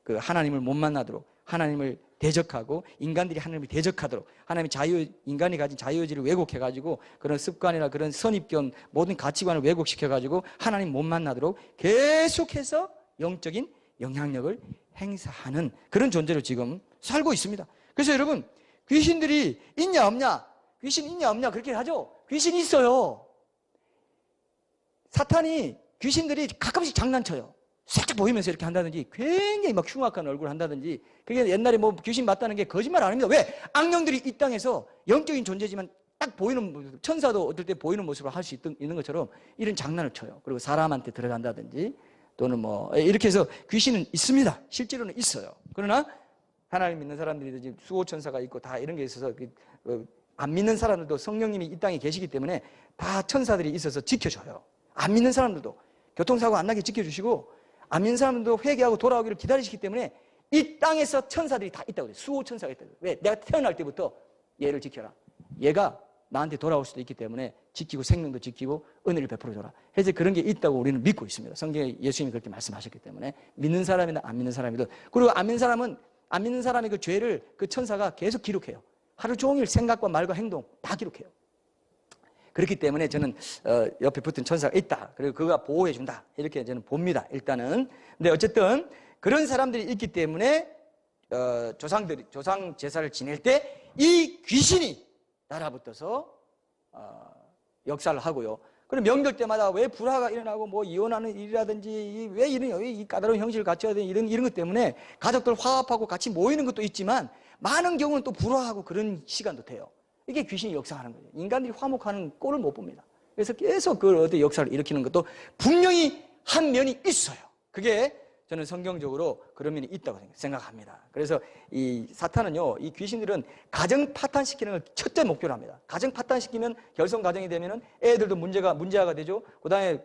그 하나님을 못 만나도록 하나님을 대적하고 인간들이 하나님을 대적하도록 하나님의 인간이 가진 자유의지를 왜곡해가지고 그런 습관이나 그런 선입견 모든 가치관을 왜곡시켜가지고 하나님 못 만나도록 계속해서 영적인 영향력을 행사하는 그런 존재로 지금 살고 있습니다. 그래서 여러분 귀신들이 있냐 없냐 귀신 있냐 없냐 그렇게 하죠. 귀신이 있어요. 사탄이 귀신들이 가끔씩 장난쳐요. 살짝 보이면서 이렇게 한다든지 굉장히 막 흉악한 얼굴을 한다든지 그게 옛날에 뭐 귀신 맞다는 게 거짓말 아닙니다. 왜? 악령들이 이 땅에서 영적인 존재지만 딱 보이는 모습, 천사도 어떨 때 보이는 모습을 할 수 있는 것처럼 이런 장난을 쳐요. 그리고 사람한테 들어간다든지 또는 뭐 이렇게 해서 귀신은 있습니다. 실제로는 있어요. 그러나 하나님 믿는 사람들이 수호천사가 있고 다 이런 게 있어서 안 믿는 사람들도 성령님이 이 땅에 계시기 때문에 다 천사들이 있어서 지켜줘요. 안 믿는 사람들도 교통사고 안 나게 지켜주시고 안 믿는 사람들도 회개하고 돌아오기를 기다리시기 때문에 이 땅에서 천사들이 다 있다고 그래요. 수호천사가 있다고 그래요. 왜? 내가 태어날 때부터 얘를 지켜라. 얘가 나한테 돌아올 수도 있기 때문에 지키고 생명도 지키고 은혜를 베풀어줘라. 해서 그런 게 있다고 우리는 믿고 있습니다. 성경에 예수님이 그렇게 말씀하셨기 때문에 믿는 사람이나 안 믿는 사람이든 그리고 안 믿는 사람의 그 죄를 그 천사가 계속 기록해요. 하루 종일 생각과 말과 행동 다 기록해요. 그렇기 때문에 저는 옆에 붙은 천사가 있다. 그리고 그가 보호해 준다. 이렇게 저는 봅니다. 일단은. 근데 어쨌든 그런 사람들이 있기 때문에 조상 제사를 지낼 때 이 귀신이 달아붙어서 역사를 하고요. 그럼 명절 때마다 왜 불화가 일어나고 뭐 이혼하는 일이라든지 왜 이 까다로운 형식을 갖춰야 되는 이런 것 때문에 가족들 화합하고 같이 모이는 것도 있지만 많은 경우는 또 불화하고 그런 시간도 돼요. 이게 귀신이 역사하는 거예요. 인간들이 화목하는 꼴을 못 봅니다. 그래서 계속 그 어떤 역사를 일으키는 것도 분명히 한 면이 있어요. 그게 저는 성경적으로 그런 면이 있다고 생각합니다. 그래서 이 사탄은요, 이 귀신들은 가정 파탄시키는 걸 첫째 목표로 합니다. 가정 파탄시키면 결손 가정이 되면은 애들도 문제가 되죠. 그 다음에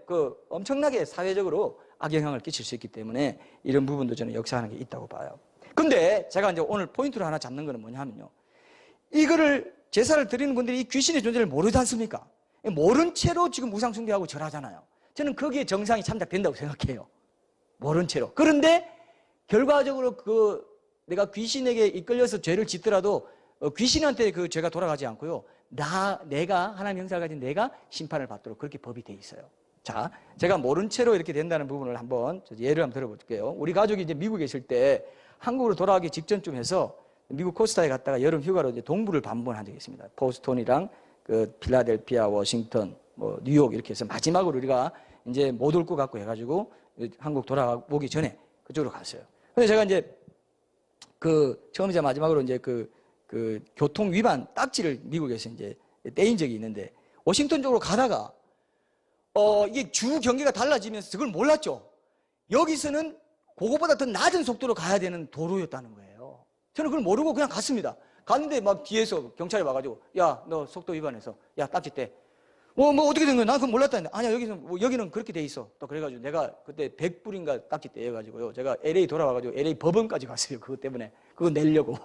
엄청나게 사회적으로 악영향을 끼칠 수 있기 때문에 이런 부분도 저는 역사하는 게 있다고 봐요. 그럼 근데 제가 이제 오늘 포인트로 하나 잡는 거는 뭐냐 하면요. 이거를 제사를 드리는 분들이 이 귀신의 존재를 모르지 않습니까? 모른 채로 지금 우상숭배하고 절하잖아요. 저는 거기에 정상이 참작된다고 생각해요. 모른 채로. 그런데 결과적으로 내가 귀신에게 이끌려서 죄를 짓더라도 귀신한테 그 죄가 돌아가지 않고요. 내가 하나님 형상을 가진 내가 심판을 받도록 그렇게 법이 돼 있어요. 자, 제가 모른 채로 이렇게 된다는 부분을 한번 예를 한번 들어볼게요. 우리 가족이 이제 미국에 있을 때 한국으로 돌아가기 직전쯤 해서 미국 코스타에 갔다가 여름 휴가로 이제 동부를 방문한 적이 있습니다. 보스턴이랑 그 필라델피아, 워싱턴, 뭐 뉴욕 이렇게 해서 마지막으로 우리가 이제 못 올 것 같고 해가지고 한국 돌아오기 전에 그쪽으로 갔어요. 근데 제가 이제 처음이자 마지막으로 이제 그 교통 위반 딱지를 미국에서 이제 떼인 적이 있는데 워싱턴 쪽으로 가다가 이게 주 경계가 달라지면서 그걸 몰랐죠. 여기서는 그거보다 더 낮은 속도로 가야 되는 도로였다는 거예요. 저는 그걸 모르고 그냥 갔습니다. 갔는데 막 뒤에서 경찰이 와가지고 야, 너 속도 위반해서 야, 딱지 떼. 뭐 어떻게 된 거야? 난 그건 몰랐다는데 아니야, 여기는 그렇게 돼 있어. 또 그래가지고 내가 그때 100불인가 딱지 떼어가지고요. 제가 LA 돌아와가지고 LA 법원까지 갔어요. 그것 때문에. 그거 내려고.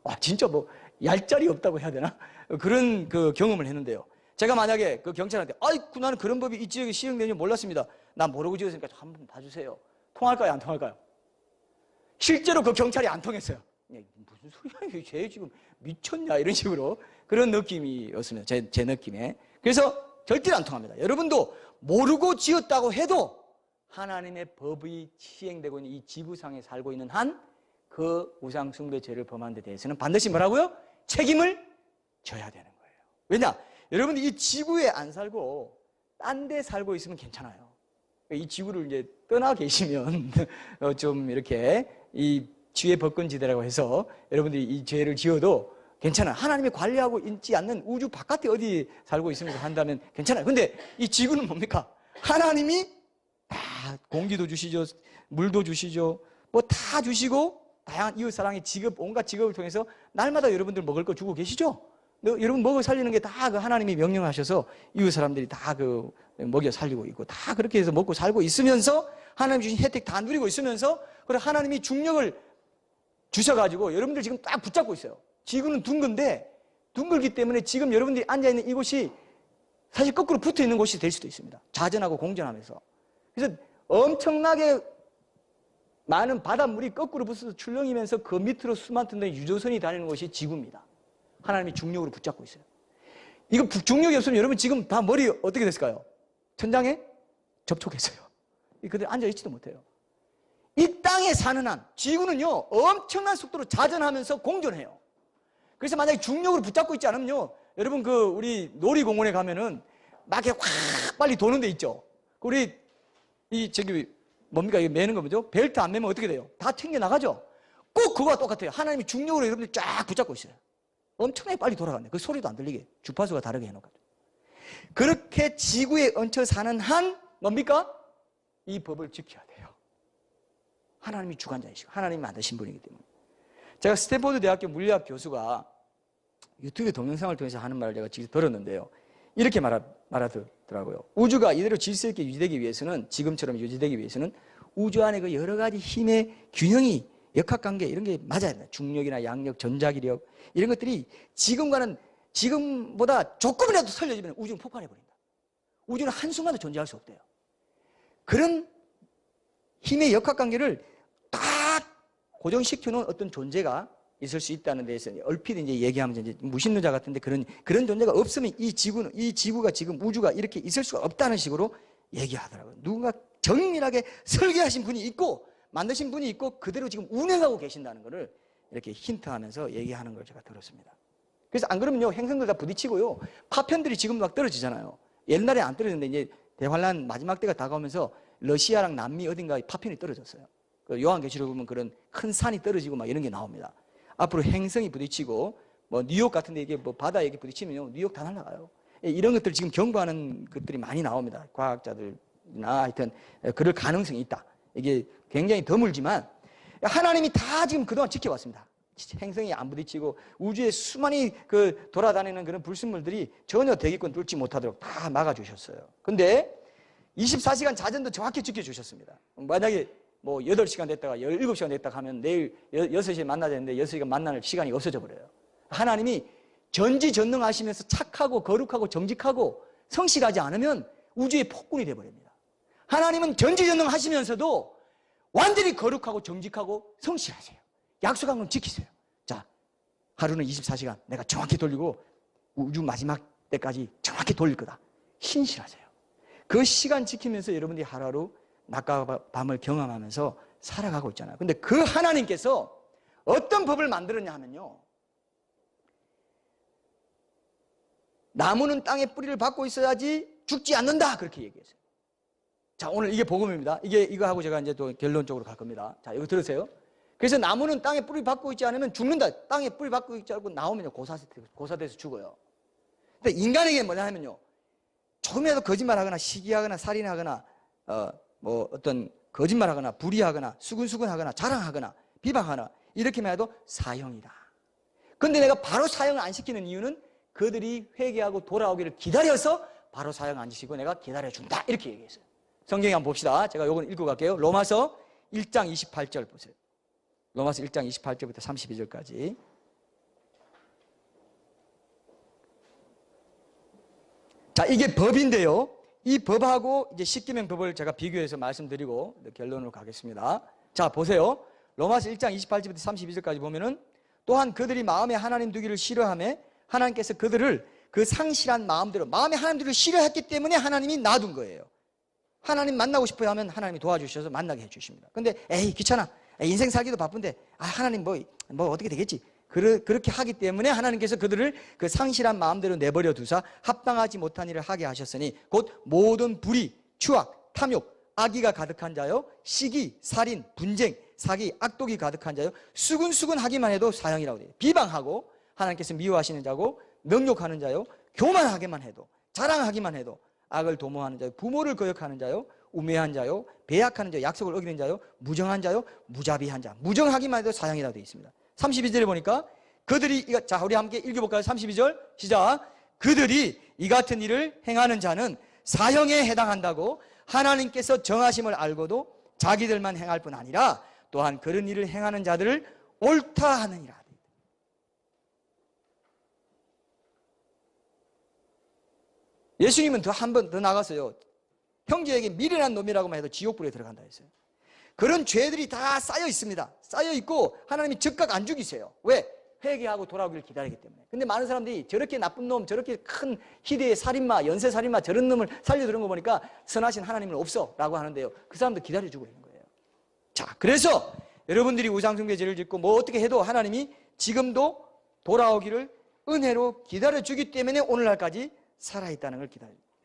와, 진짜 뭐 얄짤이 없다고 해야 되나? 그런 그 경험을 했는데요. 제가 만약에 그 경찰한테 아이고 나는 그런 법이 이 지역에 시행되는지 몰랐습니다. 난 모르고 지었으니까 한번 봐주세요. 통할까요? 안 통할까요? 실제로 그 경찰이 안 통했어요. 무슨 소리야? 쟤 지금 미쳤냐? 이런 식으로 그런 느낌이었습니다. 제 느낌에. 그래서 절대로 안 통합니다. 여러분도 모르고 지었다고 해도 하나님의 법이 시행되고 있는 이 지구상에 살고 있는 한 그 우상숭배 죄를 범한 데 대해서는 반드시 뭐라고요? 책임을 져야 되는 거예요. 왜냐? 여러분들 이 지구에 안 살고 딴 데 살고 있으면 괜찮아요. 이 지구를 이제 떠나 계시면 좀 이렇게 이 지혜 법권지대라고 해서 여러분들이 이 죄를 지어도 괜찮아요. 하나님이 관리하고 있지 않는 우주 바깥에 어디 살고 있으면서 한다면 괜찮아요. 근데 이 지구는 뭡니까? 하나님이 다 공기도 주시죠, 물도 주시죠, 뭐 다 주시고 다양한 이웃사랑의 직업, 온갖 직업을 통해서 날마다 여러분들 먹을 거 주고 계시죠? 여러분 먹여 살리는 게 다 그 하나님이 명령하셔서 이웃 사람들이 다 그 먹여 살리고 있고 다 그렇게 해서 먹고 살고 있으면서 하나님 주신 혜택 다 누리고 있으면서 그래 하나님이 중력을 주셔가지고 여러분들 지금 딱 붙잡고 있어요. 지구는 둥근데 둥글기 때문에 지금 여러분들이 앉아있는 이곳이 사실 거꾸로 붙어 있는 곳이 될 수도 있습니다. 자전하고 공전하면서. 그래서 엄청나게 많은 바닷물이 거꾸로 붙어서 출렁이면서 그 밑으로 수만 톤의 유조선이 다니는 곳이 지구입니다. 하나님이 중력으로 붙잡고 있어요. 이거 중력이 없으면 여러분 지금 다 머리 어떻게 됐을까요? 천장에 접촉했어요. 그들 앉아있지도 못해요. 이 땅에 사는 한 지구는요 엄청난 속도로 자전하면서 공전해요. 그래서 만약에 중력으로 붙잡고 있지 않으면요 여러분 우리 놀이공원에 가면은 막 이렇게 확 빨리 도는 데 있죠. 우리 뭡니까 이거 매는 거 뭐죠? 벨트 안 매면 어떻게 돼요? 다 튕겨나가죠. 꼭 그거와 똑같아요. 하나님이 중력으로 여러분들 쫙 붙잡고 있어요. 엄청나게 빨리 돌아가네. 그 소리도 안 들리게 주파수가 다르게 해놓거든요. 그렇게 지구에 얹혀 사는 한 뭡니까? 이 법을 지켜야 돼요. 하나님이 주관자이시고 하나님이 만드신 분이기 때문에. 제가 스탠포드 대학교 물리학 교수가 유튜브 동영상을 통해서 하는 말을 제가 직접 들었는데요. 이렇게 말하더라고요. 우주가 이대로 질서 있게 유지되기 위해서는 지금처럼 유지되기 위해서는 우주 안에 그 여러 가지 힘의 균형이 역학관계 이런 게 맞아야 된다. 중력이나 양력, 전자기력 이런 것들이 지금보다 조금이라도 틀려지면 우주는 폭발해버린다. 우주는 한순간도 존재할 수 없대요. 그런 힘의 역학관계를 딱 고정시켜놓은 어떤 존재가 있을 수 있다는 데에서 얼핏 이제 얘기하면 이제 무신론자 같은데 그런 존재가 없으면 이 지구가 지금 우주가 이렇게 있을 수가 없다는 식으로 얘기하더라고요. 누군가 정밀하게 설계하신 분이 있고 만드신 분이 있고 그대로 지금 운행하고 계신다는 것을 이렇게 힌트하면서 얘기하는 걸 제가 들었습니다. 그래서 안 그러면요 행성들 다 부딪히고요 파편들이 지금 막 떨어지잖아요. 옛날에 안 떨어졌는데 이제 대환란 마지막 때가 다가오면서 러시아랑 남미 어딘가에 파편이 떨어졌어요. 요한계시록 보면 그런 큰 산이 떨어지고 막 이런 게 나옵니다. 앞으로 행성이 부딪히고 뭐 뉴욕 같은 데 이게 뭐 바다에 이렇게 부딪히면요 뉴욕 다 날아가요. 이런 것들 지금 경고하는 것들이 많이 나옵니다. 과학자들이나 하여튼 그럴 가능성이 있다. 이게 굉장히 드물지만 하나님이 다 지금 그동안 지켜왔습니다. 행성이 안 부딪히고 우주에 수많이 돌아다니는 그런 불순물들이 전혀 대기권 뚫지 못하도록 다 막아주셨어요. 근데 24시간 자전도 정확히 지켜주셨습니다. 만약에 뭐 8시간 됐다가 17시간 됐다가 하면 내일 6시에 만나야 되는데 6시간 만날 시간이 없어져 버려요. 하나님이 전지전능하시면서 착하고 거룩하고 정직하고 성실하지 않으면 우주의 폭군이 되어버립니다. 하나님은 전지전능하시면서도 완전히 거룩하고 정직하고 성실하세요. 약속한 건 지키세요. 자, 하루는 24시간 내가 정확히 돌리고 우주 마지막 때까지 정확히 돌릴 거다. 신실하세요. 그 시간 지키면서 여러분들이 하루하루 낮과 밤을 경험하면서 살아가고 있잖아요. 근데 그 하나님께서 어떤 법을 만들었냐 하면요, 나무는 땅에 뿌리를 받고 있어야지 죽지 않는다, 그렇게 얘기했어요. 자, 오늘 이게 복음입니다. 이거 하고 제가 이제 또 결론적으로 갈 겁니다. 자, 이거 들으세요. 그래서 나무는 땅에 뿌리 받고 있지 않으면 죽는다. 땅에 뿌리 받고 있지 않고 나오면요, 고사돼서 죽어요. 근데 인간에게 뭐냐 하면요, 조금이라도 거짓말하거나 시기하거나 살인하거나 뭐 어떤 거짓말하거나 불의하거나 수근수근하거나 자랑하거나 비방하거나 이렇게만 해도 사형이다. 그런데 내가 바로 사형을 안 시키는 이유는 그들이 회개하고 돌아오기를 기다려서 바로 사형 안 시키고 내가 기다려준다, 이렇게 얘기했어요. 성경에 한번 봅시다. 제가 요건 읽고 갈게요. 로마서 1장 28절 보세요. 로마서 1장 28절부터 32절까지. 자, 이게 법인데요, 이 법하고 이제 십계명 법을 제가 비교해서 말씀드리고 결론으로 가겠습니다. 자, 보세요. 로마서 1장 28절부터 32절까지 보면은, 또한 그들이 마음에 하나님 두기를 싫어하며 하나님께서 그들을 그 상실한 마음대로 마음에 하나님 두기를 싫어했기 때문에 하나님이 놔둔 거예요. 하나님 만나고 싶어 하면 하나님이 도와주셔서 만나게 해주십니다. 근데 에이 귀찮아, 인생 살기도 바쁜데 하나님 뭐 어떻게 되겠지, 그렇게 하기 때문에 하나님께서 그들을 그 상실한 마음대로 내버려 두사 합당하지 못한 일을 하게 하셨으니 곧 모든 불의, 추악, 탐욕, 악의가 가득한 자요, 시기, 살인, 분쟁, 사기, 악독이 가득한 자요, 수근수근 하기만 해도 사형이라고 돼요. 비방하고 하나님께서 미워하시는 자고, 능욕하는 자요, 교만하게만 해도, 자랑하기만 해도, 악을 도모하는 자요, 부모를 거역하는 자요, 우매한 자요, 배약하는 자요, 약속을 어기는 자요, 무정한 자요, 무자비한 자, 무정하기만 해도 사형이라고 되어 있습니다. 32절에 보니까 그들이, 자, 우리 함께 읽어볼까요? 32절 시작. 그들이 이 같은 일을 행하는 자는 사형에 해당한다고 하나님께서 정하심을 알고도 자기들만 행할 뿐 아니라 또한 그런 일을 행하는 자들을 옳다 하느니라. 예수님은 한 번 더 나가서요, 형제에게 미련한 놈이라고만 해도 지옥불에 들어간다 했어요. 그런 죄들이 다 쌓여 있습니다. 쌓여 있고 하나님이 즉각 안 죽이세요. 왜? 회개하고 돌아오기를 기다리기 때문에. 근데 많은 사람들이 저렇게 나쁜 놈, 저렇게 큰 희대의 살인마, 연쇄살인마 저런 놈을 살려두는 거 보니까 선하신 하나님은 없어 라고 하는데요, 그 사람도 기다려주고 있는 거예요. 자, 그래서 여러분들이 우상숭배 죄를 짓고 뭐 어떻게 해도 하나님이 지금도 돌아오기를 은혜로 기다려주기 때문에 오늘날까지 살아있다는 걸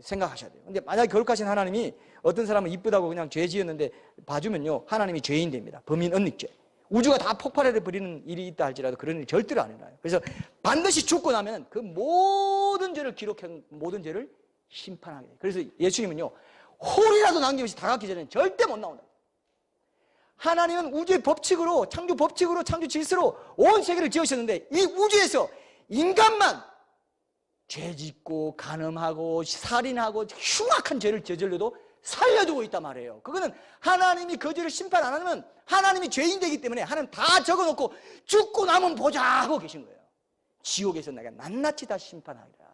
생각하셔야 돼요. 근데 만약에 거룩하신 하나님이 어떤 사람은 이쁘다고 그냥 죄 지었는데 봐주면요, 하나님이 죄인 됩니다. 범인 은닉죄. 우주가 다 폭발해버리는 일이 있다 할지라도 그런 일이 절대로 안 일어나요. 그래서 반드시 죽고 나면 그 모든 죄를 기록한 모든 죄를 심판하게 돼요. 그래서 예수님은요, 홀이라도 남김없이 다 갖기 전에는 절대 못 나온다. 하나님은 우주의 법칙으로, 창조 법칙으로, 창조 질서로 온 세계를 지으셨는데 이 우주에서 인간만 죄 짓고 간음하고 살인하고 흉악한 죄를 저질러도 살려두고 있단 말이에요. 그거는 하나님이 그 죄를 심판 안 하면 하나님이 죄인 되기 때문에 하나님 다 적어놓고 죽고 나면 보자 하고 계신 거예요. 지옥에서 내가 낱낱이 다 심판하리라.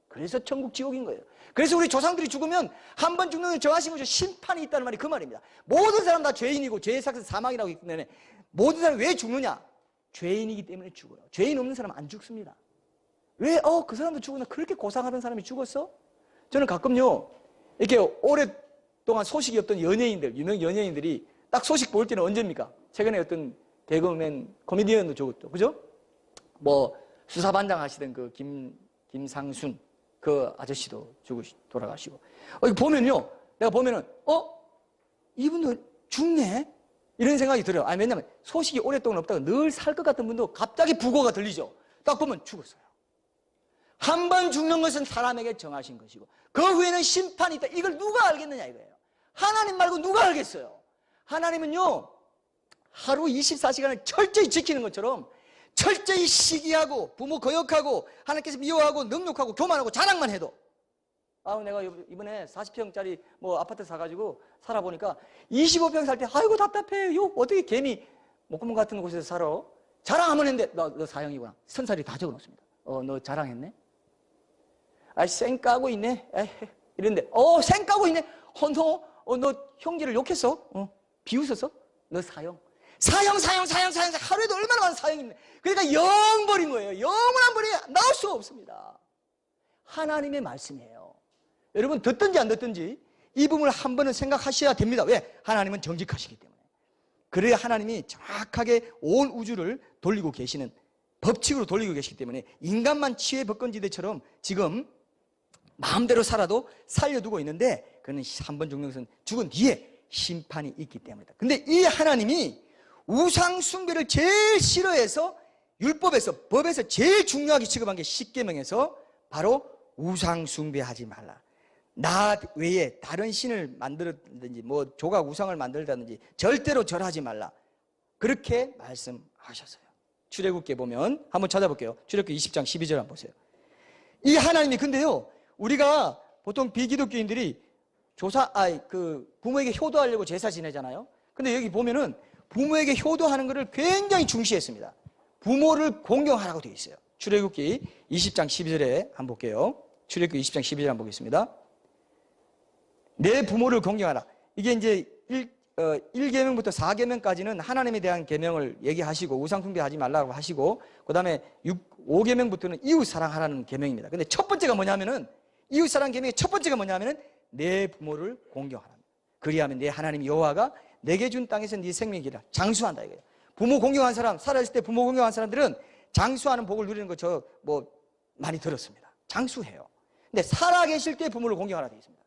그래서 천국 지옥인 거예요. 그래서 우리 조상들이 죽으면 한 번 죽는 걸 정하신 거죠. 심판이 있다는 말이 그 말입니다. 모든 사람 다 죄인이고 죄의 삭은 사망이라고 있기 때문에 모든 사람이 왜 죽느냐? 죄인이기 때문에 죽어요. 죄인 없는 사람은 안 죽습니다. 왜? 그 사람도 죽었나? 그렇게 고상하던 사람이 죽었어? 저는 가끔요, 이렇게 오랫동안 소식이 없던 연예인들, 유명 연예인들이 딱 소식 볼 때는 언제입니까? 최근에 어떤 개그맨, 코미디언도 죽었죠. 그죠? 뭐, 수사반장 하시던 그 김상순, 그 아저씨도 돌아가시고. 이거 보면요, 내가 보면은, 이분도 죽네? 이런 생각이 들어요. 아니, 왜냐면 소식이 오랫동안 없다가 늘 살 것 같은 분도 갑자기 부고가 들리죠. 딱 보면 죽었어요. 한 번 죽는 것은 사람에게 정하신 것이고 그 후에는 심판이 있다. 이걸 누가 알겠느냐 이거예요. 하나님 말고 누가 알겠어요. 하나님은요, 하루 24시간을 철저히 지키는 것처럼 철저히 시기하고 부모 거역하고 하나님께서 미워하고 능욕하고 교만하고 자랑만 해도 내가 이번에 40평짜리 뭐 아파트 사가지고 살아보니까 25평 살 때 아이고 답답해. 요 어떻게 개미 목구멍 같은 곳에서 살아? 자랑하면 했는데 너 사형이구나. 선살이 다 적어놓습니다. 너 자랑했네? 쌩 까고 있네. 이랬는데 쌩 까고 있네. 너 형제를 욕했어? 비웃었어? 너 사형. 사형 하루에도 얼마나 많은 사형이 있네. 그러니까 영 버린 거예요. 영원한 벌이 나올 수가 없습니다. 하나님의 말씀이에요. 여러분 듣든지 안 듣든지 이 부분을 한 번은 생각하셔야 됩니다. 왜? 하나님은 정직하시기 때문에. 그래야 하나님이 정확하게 온 우주를 돌리고 계시는 법칙으로 돌리고 계시기 때문에 인간만 치외 법건지대처럼 지금 마음대로 살아도 살려두고 있는데 그는 한 번 죽는 것은 죽은 뒤에 심판이 있기 때문이다. 근데 이 하나님이 우상 숭배를 제일 싫어해서 율법에서 법에서 제일 중요하게 취급한 게 십계명에서 바로 우상 숭배하지 말라. 나 외에 다른 신을 만들었든지 뭐 조각 우상을 만들다든지 절대로 절하지 말라. 그렇게 말씀하셨어요. 출애굽기에 보면 한번 찾아볼게요. 출애굽기 20장 12절 한번 보세요. 이 하나님이 근데요, 우리가 보통 비기독교인들이 부모에게 효도하려고 제사 지내잖아요. 근데 여기 보면은 부모에게 효도하는 것을 굉장히 중시했습니다. 부모를 공경하라고 되어 있어요. 출애굽기 20장 12절에 한번 볼게요. 출애굽기 20장 12절 한번 보겠습니다. 내 부모를 공경하라. 이게 이제 1계명부터 4계명까지는 하나님에 대한 계명을 얘기하시고 우상 숭배하지 말라고 하시고 그다음에 5계명부터는 이웃 사랑하라는 계명입니다. 근데 첫 번째가 뭐냐면은 이웃 사랑 계명의 첫 번째가 뭐냐면은 내 부모를 공경하라. 그리하면 내 하나님 여호와가 내게 준 땅에서 네 생명이 기라 장수한다 이거예요. 부모 공경한 사람, 살아있을 때 부모 공경한 사람들은 장수하는 복을 누리는 거 저 많이 들었습니다. 장수해요. 근데 살아계실 때 부모를 공경하라 되어 있습니다.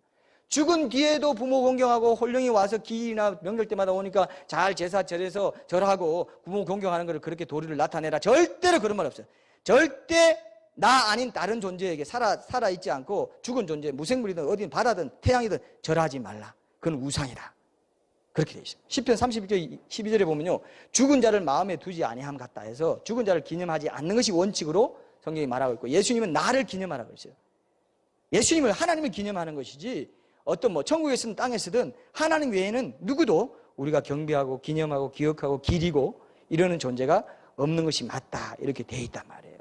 죽은 뒤에도 부모 공경하고 홀령이 와서 기이나 명절 때마다 오니까 잘 제사 절해서 절하고 부모 공경하는 것을 그렇게 도리를 나타내라. 절대로 그런 말 없어요. 절대 나 아닌 다른 존재에게 살아있지 않고 죽은 존재, 무생물이든 어디든 바다든 태양이든 절하지 말라. 그건 우상이다. 그렇게 되어 있습니다. 10편 31절 12절에 보면요, 죽은 자를 마음에 두지 아니함 같다 해서 죽은 자를 기념하지 않는 것이 원칙으로 성경이 말하고 있고, 예수님은 나를 기념하라고 했어요. 예수님을, 하나님을 기념하는 것이지 어떤 천국에 있든 땅에 있든 하나님 외에는 누구도 우리가 경배하고 기념하고 기억하고 기리고 이러는 존재가 없는 것이 맞다. 이렇게 돼 있단 말이에요.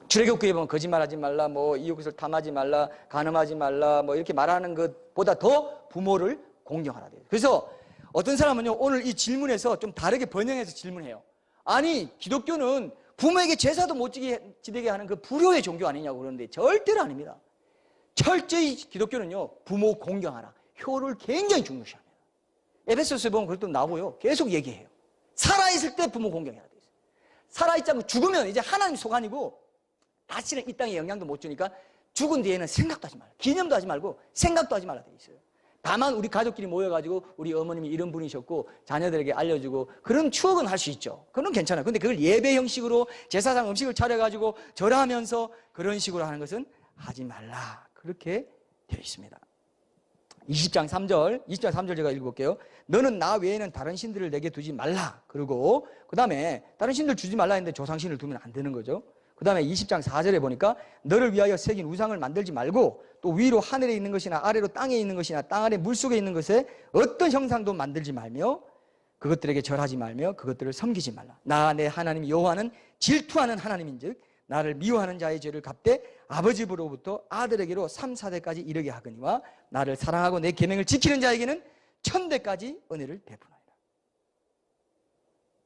출애굽기에 보면 거짓말하지 말라, 이웃을 탐하지 말라, 간음하지 말라, 이렇게 말하는 것보다 더 부모를 공경하라 돼요. 그래서 어떤 사람은요, 오늘 이 질문에서 좀 다르게 번영해서 질문해요. 아니, 기독교는 부모에게 제사도 못 지내게 하는 그 불효의 종교 아니냐고 그러는데 절대로 아닙니다. 철저히 기독교는요, 부모 공경하라. 효를 굉장히 중요시합니다. 에베소서에 보면 그것도 나오고요. 계속 얘기해요. 살아있을 때 부모 공경해야 돼요. 살아있지 않고 죽으면 이제 하나님 소관이고 다시는 이 땅에 영향도 못 주니까 죽은 뒤에는 생각도 하지 말라. 기념도 하지 말고 생각도 하지 말라 돼 있어요. 다만 우리 가족끼리 모여가지고 우리 어머님이 이런 분이셨고 자녀들에게 알려주고 그런 추억은 할 수 있죠. 그건 괜찮아요. 근데 그걸 예배 형식으로 제사상 음식을 차려가지고 절하면서 그런 식으로 하는 것은 하지 말라. 그렇게 되어 있습니다. 20장 3절 제가 읽어볼게요. 너는 나 외에는 다른 신들을 내게 두지 말라. 그리고 그 다음에 다른 신들 주지 말라 했는데 조상신을 두면 안 되는 거죠. 그 다음에 20장 4절에 보니까 너를 위하여 새긴 우상을 만들지 말고 또 위로 하늘에 있는 것이나 아래로 땅에 있는 것이나 땅 아래 물속에 있는 것에 어떤 형상도 만들지 말며 그것들에게 절하지 말며 그것들을 섬기지 말라. 나 내 하나님 여호와는 질투하는 하나님인즉 나를 미워하는 자의 죄를 갚되 아버지로부터 아들에게로 3, 4대까지 이르게 하거니와 나를 사랑하고 내 계명을 지키는 자에게는 1000대까지 은혜를 베푸나이다.